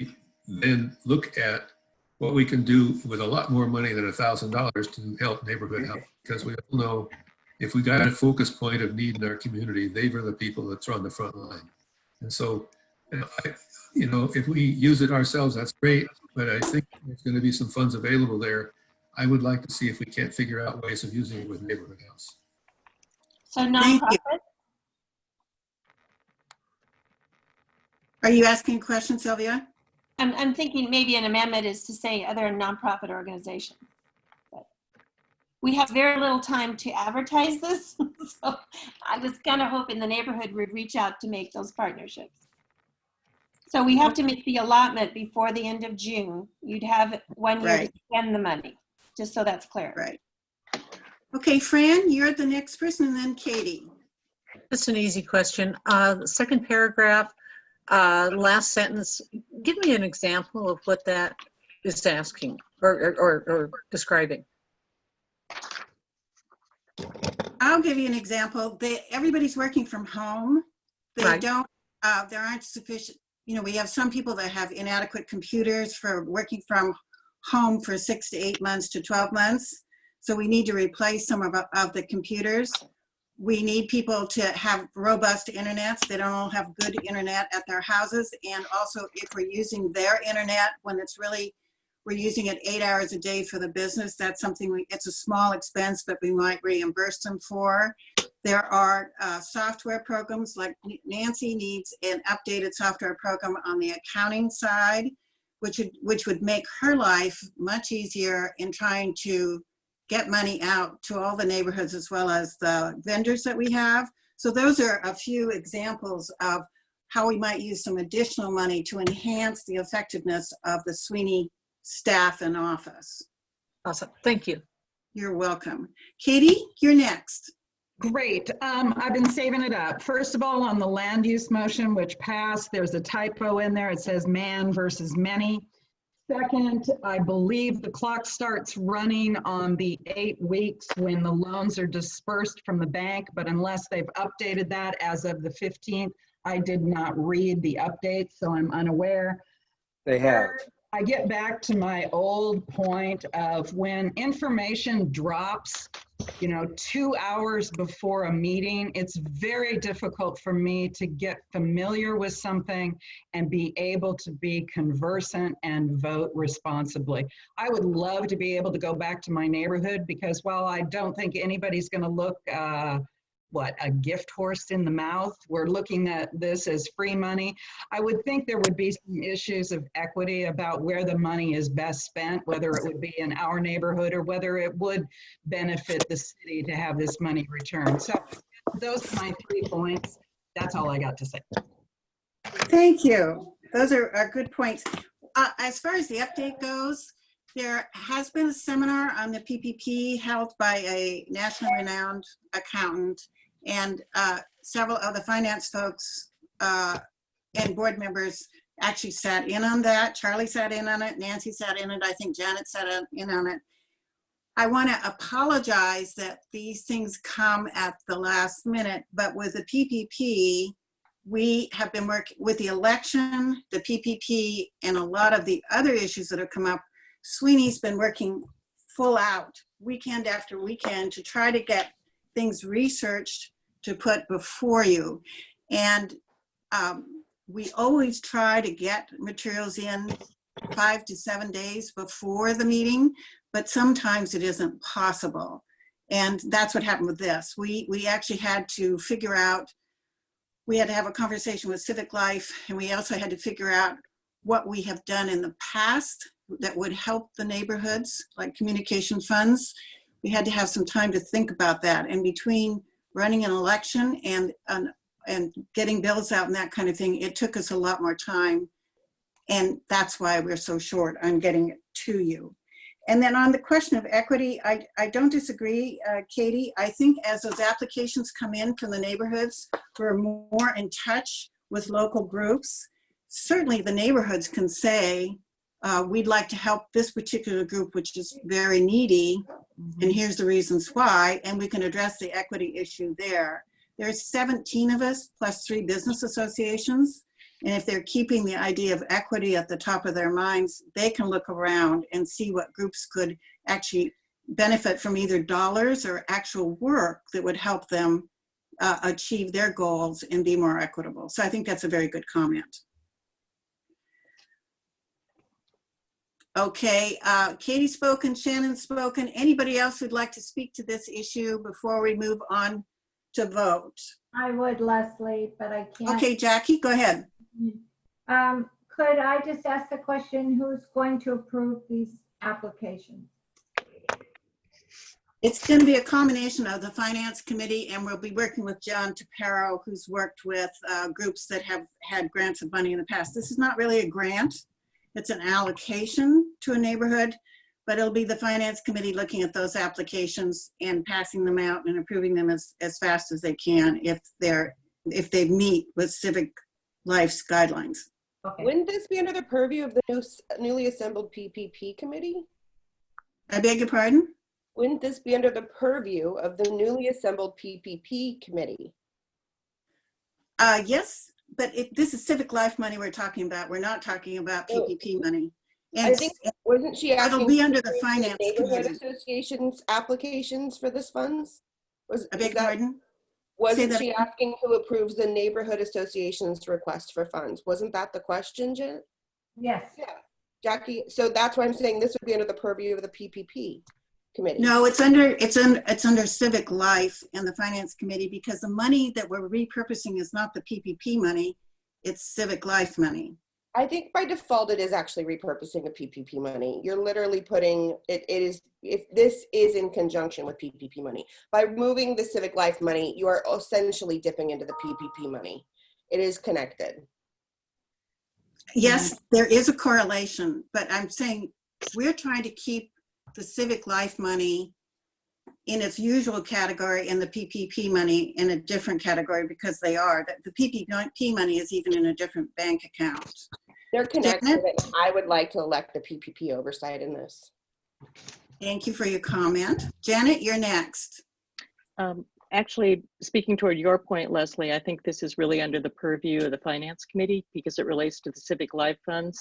then look at what we can do with a lot more money than $1,000 to help neighborhood help. Because we all know if we got a focus point of need in our community, they are the people that's on the front line. And so, you know, if we use it ourselves, that's great. But I think there's going to be some funds available there. I would like to see if we can't figure out ways of using it with neighborhood house. So nonprofit? Are you asking a question, Sylvia? I'm thinking maybe an amendment is to say other nonprofit organizations. But we have very little time to advertise this, so I was kind of hoping the neighborhood would reach out to make those partnerships. So we have to make the allotment before the end of June. You'd have 1 year to spend the money, just so that's clear. Right. Okay, Fran, you're the next person, and then Katie. Just an easy question. The second paragraph, last sentence, give me an example of what that is asking or describing. I'll give you an example. Everybody's working from home. They don't, there aren't sufficient, you know, we have some people that have inadequate computers for working from home for 6 to 8 months to 12 months. So we need to replace some of the computers. We need people to have robust internets. They don't all have good internet at their houses. And also if we're using their internet when it's really, we're using it 8 hours a day for the business, that's something it's a small expense, but we might reimburse them for. There are software programs, like Nancy needs an updated software program on the accounting side, which would make her life much easier in trying to get money out to all the neighborhoods as well as the vendors that we have. So those are a few examples of how we might use some additional money to enhance the effectiveness of the Sweeney staff and office. Awesome, thank you. You're welcome. Katie, you're next. Great. I've been saving it up. First of all, on the land use motion, which passed, there's a typo in there. It says man versus many. Second, I believe the clock starts running on the 8 weeks when the loans are dispersed from the bank, but unless they've updated that as of the 15th, I did not read the update, so I'm unaware. They have. I get back to my old point of when information drops, you know, 2 hours before a meeting, it's very difficult for me to get familiar with something and be able to be conversant and vote responsibly. I would love to be able to go back to my neighborhood because while I don't think anybody's going to look a gift horse in the mouth. We're looking at this as free money. I would think there would be some issues of equity about where the money is best spent, whether it would be in our neighborhood or whether it would benefit the city to have this money returned. So those are my 3 points. That's all I got to say. Thank you. Those are good points. As far as the update goes, there has been a seminar on the PPP held by a nationally renowned accountant, and several of the finance folks and board members actually sat in on that. Charlie sat in on it, Nancy sat in on it, I think Janet sat in on it. I want to apologize that these things come at the last minute, but with the PPP, we have been working with the election, the PPP, and a lot of the other issues that have come up. Sweeney's been working full out, weekend after weekend, to try to get things researched to put before you. And we always try to get materials in 5 to 7 days before the meeting, but sometimes it isn't possible. And that's what happened with this. We actually had to figure out, we had to have a conversation with Civic Life, and we also had to figure out what we have done in the past that would help the neighborhoods, like communication funds. We had to have some time to think about that. And between running an election and getting bills out and that kind of thing, it took us a lot more time. And that's why we're so short on getting it to you. And then on the question of equity, I don't disagree, Katie. I think as those applications come in from the neighborhoods, we're more in touch with local groups. Certainly the neighborhoods can say, we'd like to help this particular group, which is very needy, and here's the reasons why, and we can address the equity issue there. There's 17 of us, plus 3 business associations, and if they're keeping the idea of equity at the top of their minds, they can look around and see what groups could actually benefit from either dollars or actual work that would help them achieve their goals and be more equitable. So I think that's a very good comment. Okay, Katie's spoken, Shannon's spoken. Anybody else who'd like to speak to this issue before we move on to vote? I would, Leslie, but I can't. Okay, Jackie, go ahead. Could I just ask the question, who's going to approve these applications? It's going to be a combination of the Finance Committee, and we'll be working with John Taparo, who's worked with groups that have had grants of money in the past. This is not really a grant. It's an allocation to a neighborhood, but it'll be the Finance Committee looking at those applications and passing them out and approving them as fast as they can if they meet with Civic Life's guidelines. Okay. Wouldn't this be under the purview of the newly assembled PPP committee? I beg your pardon? Wouldn't this be under the purview of the newly assembled PPP committee? Yes, but this is Civic Life money we're talking about. We're not talking about PPP money. And I think, wasn't she asking? It'll be under the to approve Finance neighborhood Committee. associations applications for this funds? I beg your pardon? Wasn't she asking who approves the neighborhood association's request for funds? Wasn't that the question, Jen? Yes. Yeah, Jackie. So that's why I'm saying this would be under the purview of the PPP committee. No, it's under Civic Life and the Finance Committee, because the money that we're repurposing is not the PPP money, it's Civic Life money. I think by default it is actually repurposing of PPP money. You're literally putting it is, if this is in conjunction with PPP money. By moving the Civic Life money, you are essentially dipping into the PPP money. It is connected. Yes, there is a correlation, but I'm saying we're trying to keep the Civic Life money in its usual category and the PPP money in a different category, because they are. The PPP money is even in a different bank account. They're connected, and I would like to elect the PPP oversight in this. Thank you for your comment. Janet, you're next. Actually, speaking toward your point, Leslie, I think this is really under the purview of the Finance Committee because it relates to the Civic Life funds.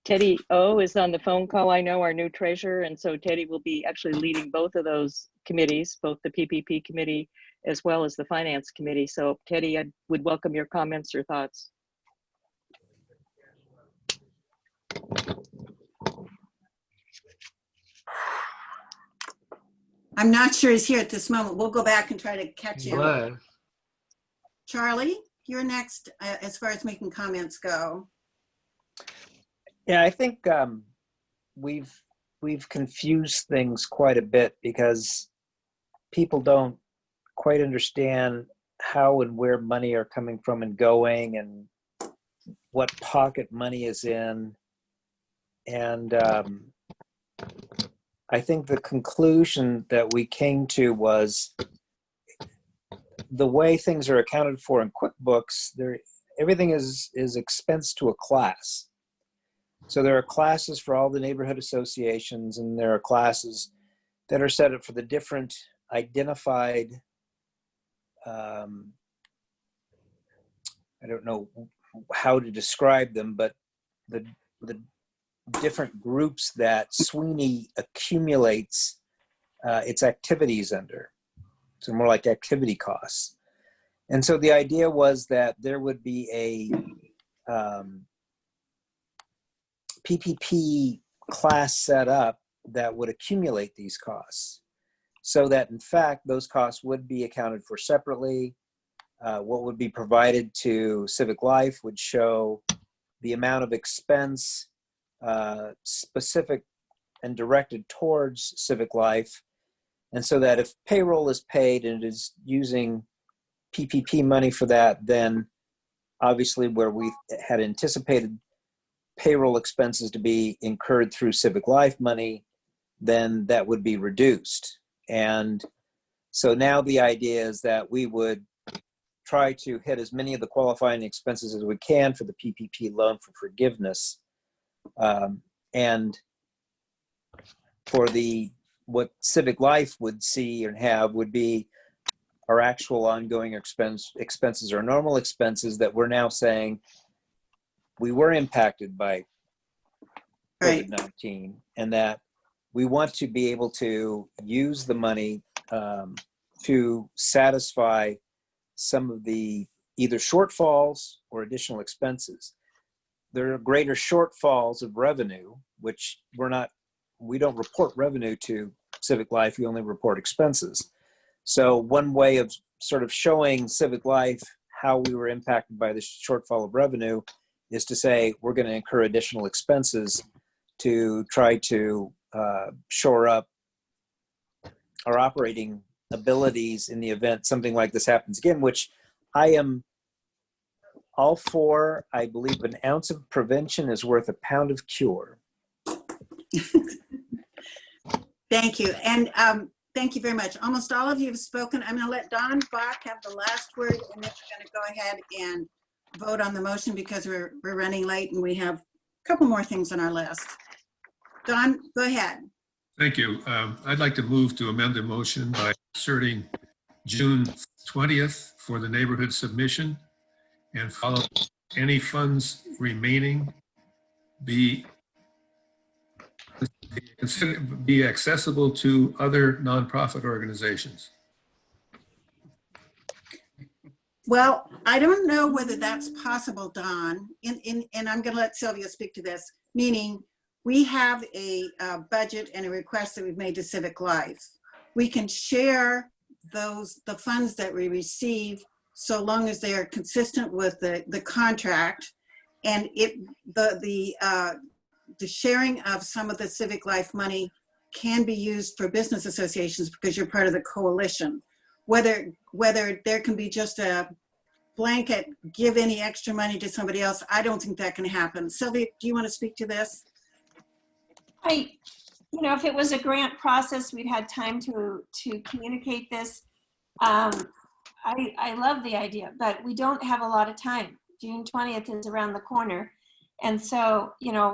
Teddy O is on the phone call, I know, our new treasurer, and so Teddy will be actually leading both of those committees, both the PPP committee as well as the Finance Committee. So Teddy, I would welcome your comments or thoughts. I'm not sure he's here at this moment. We'll go back and try to catch him. Hello. Charlie, you're next as far as making comments go. Yeah, I think we've confused things quite a bit because people don't quite understand how and where money are coming from and going and what pocket money is in. And I think the conclusion that we came to was the way things are accounted for in QuickBooks, everything is expensed to a class. So there are classes for all the neighborhood associations, and there are classes that are set up for the different identified, I don't know how to describe them, but the different groups that Sweeney accumulates its activities under. So more like activity costs. And so the idea was that there would be a PPP class set up that would accumulate these costs so that in fact those costs would be accounted for separately. What would be provided to Civic Life would show the amount of expense specific and directed towards Civic Life. And so that if payroll is paid and it is using PPP money for that, then obviously where we had anticipated payroll expenses to be incurred through Civic Life money, then that would be reduced. And so now the idea is that we would try to hit as many of the qualifying expenses as we can for the PPP loan for forgiveness. And for what Civic Life would see and have would be our actual ongoing expenses or normal expenses that we're now saying we were impacted by COVID-19, and that we want to be able to use the money to satisfy some of the either shortfalls or additional expenses. There are greater shortfalls of revenue, which we don't report revenue to Civic Life, we only report expenses. So one way of sort of showing Civic Life how we were impacted by the shortfall of revenue is to say we're going to incur additional expenses to try to shore up our operating abilities in the event something like this happens again, which I am all for. I believe an ounce of prevention is worth a pound of cure. Thank you. And thank you very much. Almost all of you have spoken. I'm going to let Don Bach have the last word, and then we're going to go ahead and vote on the motion because we're running late and we have a couple more things on our list. Don, go ahead. Thank you. I'd like to move to amend the motion by inserting June 20th for the neighborhood submission and follow any funds remaining be accessible to other nonprofit organizations. Well, I don't know whether that's possible, Don, and I'm going to let Sylvia speak to this, meaning we have a budget and a request that we've made to Civic Life. We can share the funds that we receive so long as they are consistent with the contract, and the sharing of some of the Civic Life money can be used for business associations because you're part of the coalition. Whether there can be just a blanket, give any extra money to somebody else, I don't think that can happen. Sylvia, do you want to speak to this? If it was a grant process, we'd had time to communicate this. I love the idea, but we don't have a lot of time. June 20th is around the corner. And so,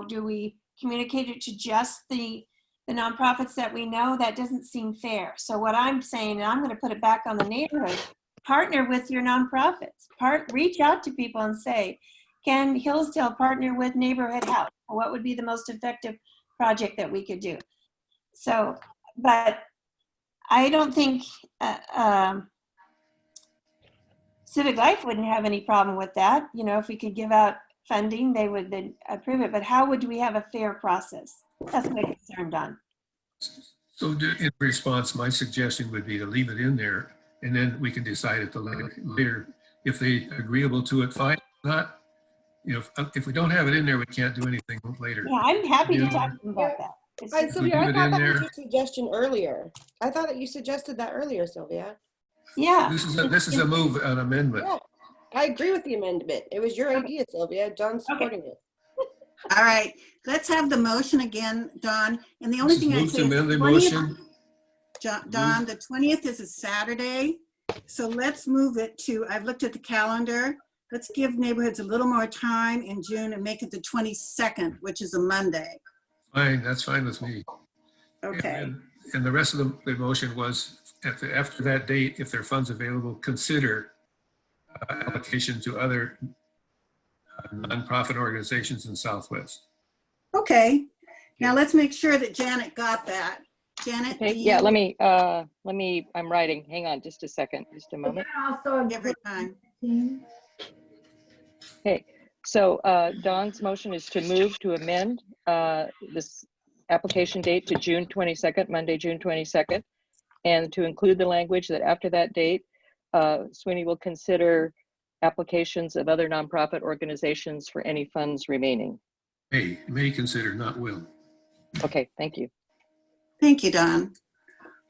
do we communicate it to just the nonprofits that we know? That doesn't seem fair. So what I'm saying, and I'm going to put it back on the neighborhood, partner with your nonprofits. Reach out to people and say, can Hillsdale partner with Neighborhood House? What would be the most effective project that we could do? So, but I don't think Civic Life wouldn't have any problem with that. If we could give out funding, they would then approve it. But how would we have a fair process? That's my concern, Don. So in response, my suggestion would be to leave it in there, and then we can decide at the later if they agreeable to it. Fine. Not, if we don't have it in there, we can't do anything later. Yeah, I'm happy to talk to them about that. Sylvia, I thought that was your suggestion earlier. I thought that you suggested that earlier, Sylvia. Yeah. This is a move, an amendment. Yeah, I agree with the amendment. It was your idea, Sylvia. John's supporting it. All right, let's have the motion again, Don. And the only thing I'd say is the 20th, Don, the 20th is a Saturday. So let's move it to, I've looked at the calendar. Let's give neighborhoods a little more time in June and make it the 22nd, which is a Monday. Fine, that's fine with me. Okay. And the rest of the motion was after that date, if there are funds available, consider allocation to other nonprofit organizations in Southwest. Okay. Now let's make sure that Janet got that. Janet, okay, yeah, let me, I'm writing. Hang on just a second, just a moment. Also, give her time. Okay, so Dawn's motion is to move to amend this application date to June 22nd, Monday, June 22nd, and to include the language that after that date, Sweeney will consider applications of other nonprofit organizations for any funds remaining. May consider, not will. Okay, thank you. Thank you, Don.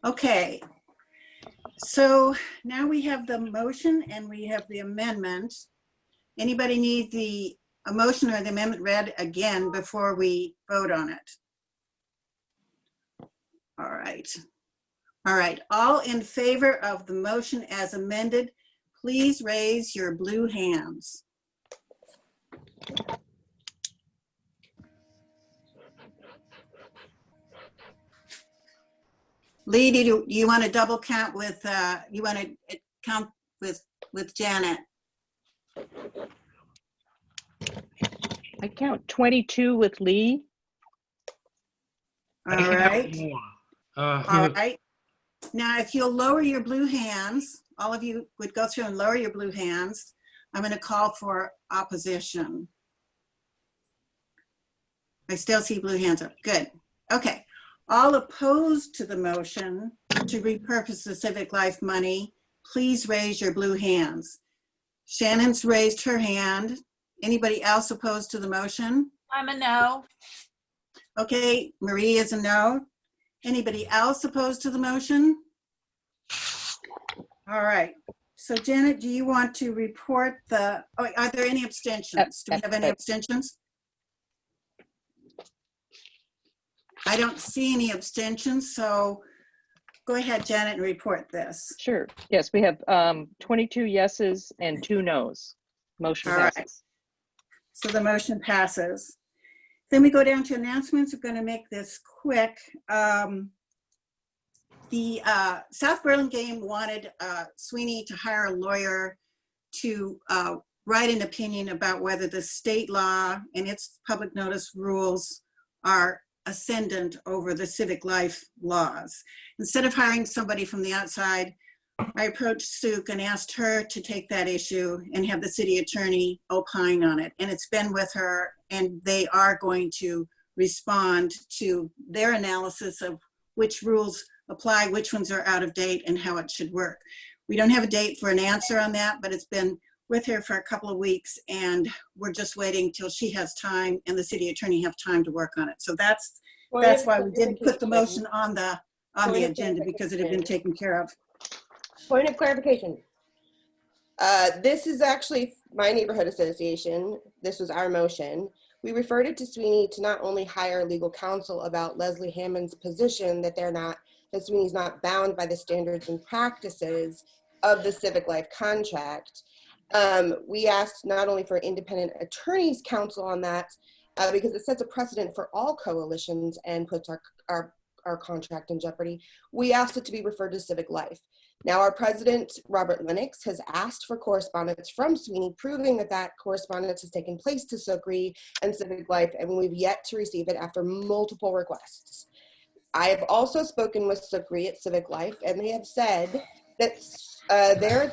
Okay. So now we have the motion and we have the amendment. Anybody need a motion or the amendment read again before we vote on it? All right. All right. All in favor of the motion as amended, please raise your blue hands. Lee, do you want to double count with, you want to count with Janet? I count 22 with Lee. All right. All right. Now, if you'll lower your blue hands, all of you would go through and lower your blue hands. I'm going to call for opposition. I still see blue hands up. Good. Okay. All opposed to the motion to repurpose the Civic Life money, please raise your blue hands. Shannon's raised her hand. Anybody else opposed to the motion? I'm a no. Okay, Marie is a no. Anybody else opposed to the motion? All right. So Janet, do you want to report the, oh, are there any abstentions? Do we have any abstentions? I don't see any abstentions, so go ahead, Janet, and report this. Sure. Yes, we have 22 yeses and 2 nos. Motion All passes. right. So the motion passes. Then we go down to announcements. We're going to make this quick. The South Burlingame wanted Sweeney to hire a lawyer to write an opinion about whether the state law and its public notice rules are ascendant over the civic life laws. Instead of hiring somebody from the outside, I approached Suk and asked her to take that issue and have the city attorney opine on it. And it's been with her, and they are going to respond to their analysis of which rules apply, which ones are out of date, and how it should work. We don't have a date for an answer on that, but it's been with her for a couple of weeks, and we're just waiting till she has time and the city attorney have time to work on it. So that's why we didn't put the motion on the agenda, because it had been taken care of. Point of clarification. This is actually my neighborhood association. This was our motion. We referred it to Sweeney to not only hire legal counsel about Leslie Hammond's position that that Sweeney's not bound by the standards and practices of the civic life contract. We asked not only for independent attorneys counsel on that, because it sets a precedent for all coalitions and puts our contract in jeopardy. We asked it to be referred to civic life. Now, our president, Robert Lennox, has asked for correspondence from Sweeney proving that correspondence has taken place to SWNI and Civic Life, and we've yet to receive it after multiple requests. I have also spoken with SWNI at Civic Life, and they have said that their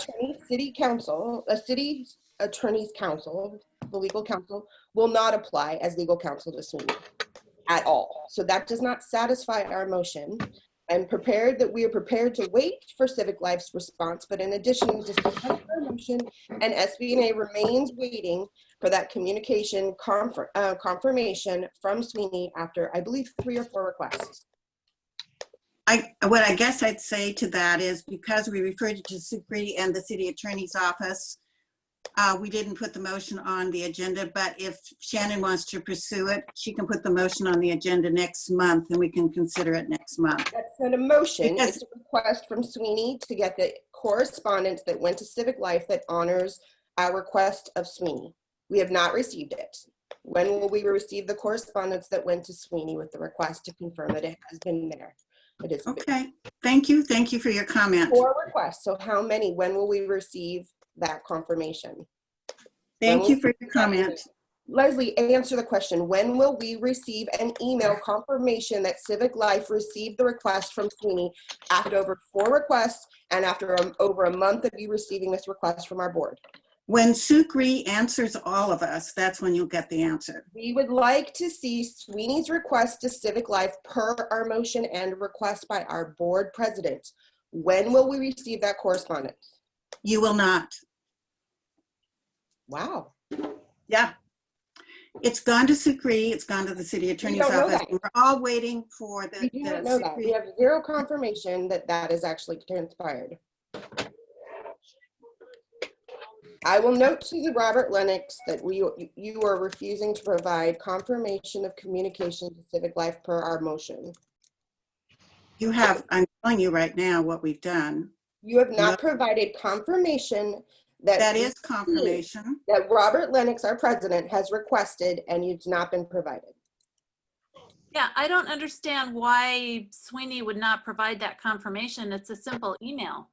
city attorney's counsel, the legal counsel, will not apply as legal counsel to Sweeney at all. So that does not satisfy our motion. We are prepared to wait for Civic Life's response, but in addition, discuss our motion, and SWNI remains waiting for that communication confirmation from Sweeney after, I believe, 3 or 4 requests. What I guess I'd say to that is, because we referred it to SWNI and the city attorney's office, we didn't put the motion on the agenda, but if Shannon wants to pursue it, she can put the motion on the agenda next month and we can consider it next month. That's not a motion, it's a request from Sweeney to get the correspondence that went to Civic Life that honors our request of Sweeney. We have not received it. When will we receive the correspondence that went to Sweeney with the request to confirm that it has been there? It is. Okay, thank you for your comment. 4 requests, so how many? When will we receive that confirmation? Thank you for your comment. Leslie, answer the question. When will we receive an email confirmation that Civic Life received the request from Sweeney after over 4 requests and after over a month of you receiving this request from our board? When SWNI answers all of us, that's when you'll get the answer. We would like to see Sweeney's request to Civic Life per our motion and request by our board president. When will we receive that correspondence? You will not. Wow. Yeah. It's gone to SWNI, it's gone to the city attorney's office. We're all waiting for the. We do not know that. We have 0 confirmation that that is actually transpired. I will note to the Robert Lennox that you are refusing to provide confirmation of communication to Civic Life per our motion. You have, I'm telling you right now what we've done. You have not provided confirmation that is confirmation that Robert Lennox, our president, has requested, and it's not been provided. Yeah, I don't understand why Sweeney would not provide that confirmation. It's a simple email.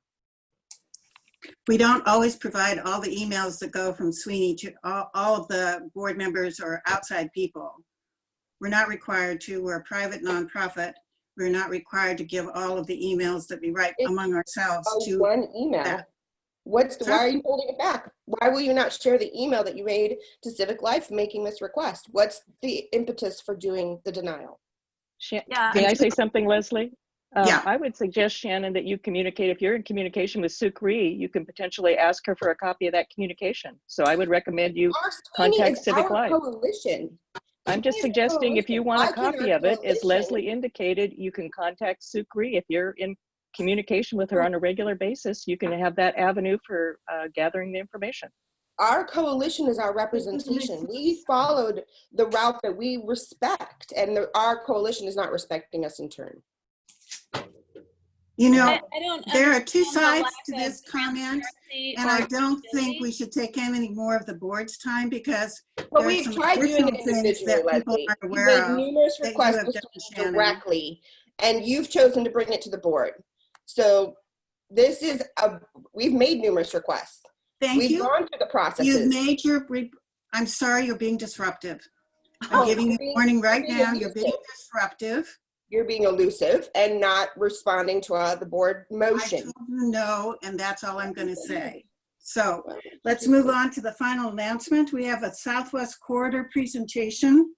We don't always provide all the emails that go from Sweeney to all of the board members or outside people. We're not required to. We're a private nonprofit. We're not required to give all of the emails that we write among ourselves to one email. That. Why are you holding it back? Why will you not share the email that you made to Civic Life making this request? What's the impetus for doing the denial? May I say something, Leslie? Yeah. I would suggest, Shannon, that you communicate. If you're in communication with SWNI, you can potentially ask her for a copy of that communication. So I would recommend you contact Civic Life. Coalition. I'm just suggesting if you want a copy of it, as coalition. Leslie indicated, you can contact Sukri. If you're in communication with her on a regular basis, you can have that avenue for gathering the information. Our coalition is our representation. We followed the route that we respect, and our coalition is not respecting us in turn. You know, I don't there are two understand the sides to lack of this comment, transparency and or I don't think accountability. we should take any more of the board's time because But there are we've some tried doing additional it things individually, that people Leslie. aren't We've aware made of numerous that you requests have to done, Sweeney Shannon. directly, and you've chosen to bring it to the board. So this is we've made numerous requests. Thank We've you. gone through the processes. You've made your, I'm sorry, you're being disruptive. I'm Oh, giving you a warning right being now, you're being elusive. disruptive. You're being elusive and not responding to the board I motion. told you no, and that's all I'm going to say. So let's move on to the final announcement. We have a Southwest Corridor presentation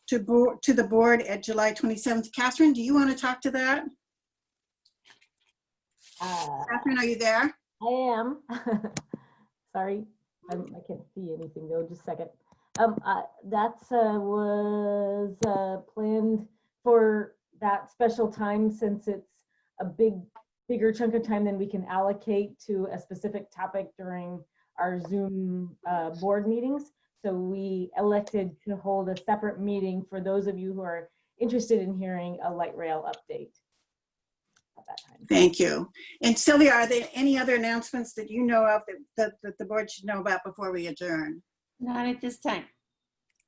to the board at July 27th. Catherine, do you want to talk to that? Catherine, are you there? I am. Sorry, I can't see anything though. Just a second. That was planned for that special time, since it's a bigger chunk of time than we can allocate to a specific topic during our Zoom board meetings. So we elected to hold a separate meeting for those of you who are interested in hearing a light rail update at that time. Thank you. And Sylvia, are there any other announcements that you know of that the board should know about before we adjourn? Not at this time.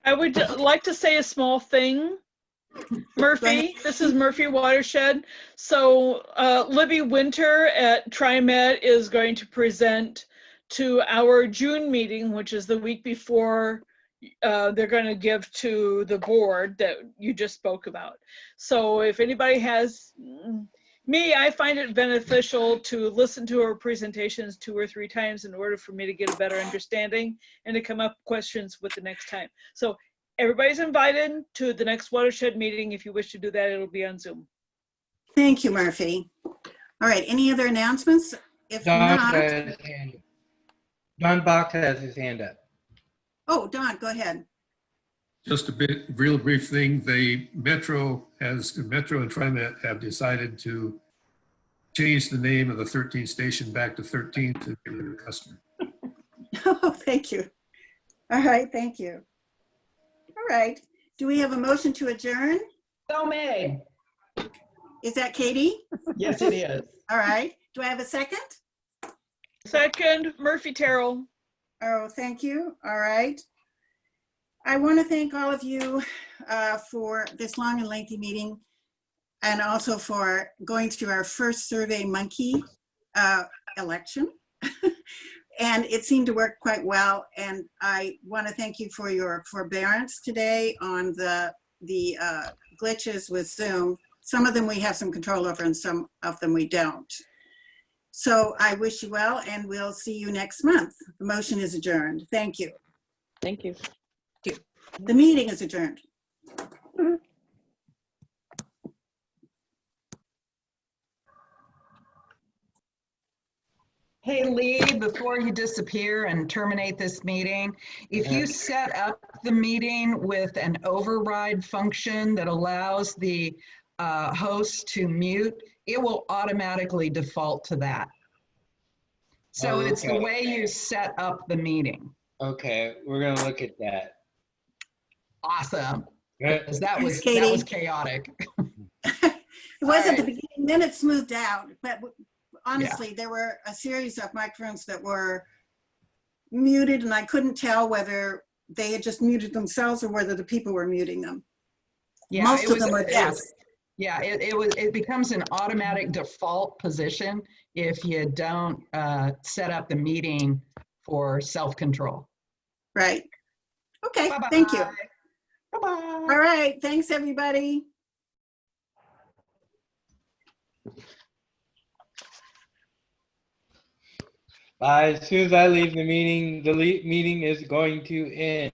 I would like to say a small thing. Murphy, this is Murphy Watershed. So Libby Winter at TriMet is going to present to our June meeting, which is the week before they're going to give to the board that you just spoke about. So if anybody has, I find it beneficial to listen to her presentations 2 or 3 times in order for me to get a better understanding and to come up with questions with the next time. So everybody's invited to the next Watershed meeting. If you wish to do that, it'll be on Zoom. Thank you, Murphy. All right, any other announcements? If Don not, has his hand up. Don Box has his hand up. oh, Don, go ahead. Just a real brief thing. Metro and TriMet have decided to change the name of the 13th station back to 13th to give it a customer. Oh, thank you. All right, thank you. All right, do we have a motion to adjourn? So made. Is that Katie? Yes, it is. All right, do I have a second? Second, Murphy Terrell. Oh, thank you. All right. I want to thank all of you for this long and lengthy meeting, and also for going through our first Survey Monkey election. And it seemed to work quite well. And I want to thank you for your forbearance today on the glitches with Zoom. Some of them we have some control over and some of them we don't. So I wish you well, and we'll see you next month. The motion is adjourned. Thank you. Thank you. The meeting is adjourned. Hey, Lee, before you disappear and terminate this meeting, if you set up the meeting with an override function that allows the host to mute, it will automatically default to that. So it's the Okay. way you set up the meeting. Okay, we're gonna look at that. Awesome. Good. Because that Thanks, was Katie. chaotic. It was at the beginning, then it smoothed out. But honestly, Yeah. there were a series of microphones that were muted, and I couldn't tell whether they had just muted themselves or whether the people were muting them. Yeah, Most of them were deaf. Yeah, it becomes an automatic default position if you don't set up the meeting for self-control. Right. Okay, Bye-bye. thank you. Bye-bye. All right, thanks, everybody. As soon as I leave the meeting is going to end.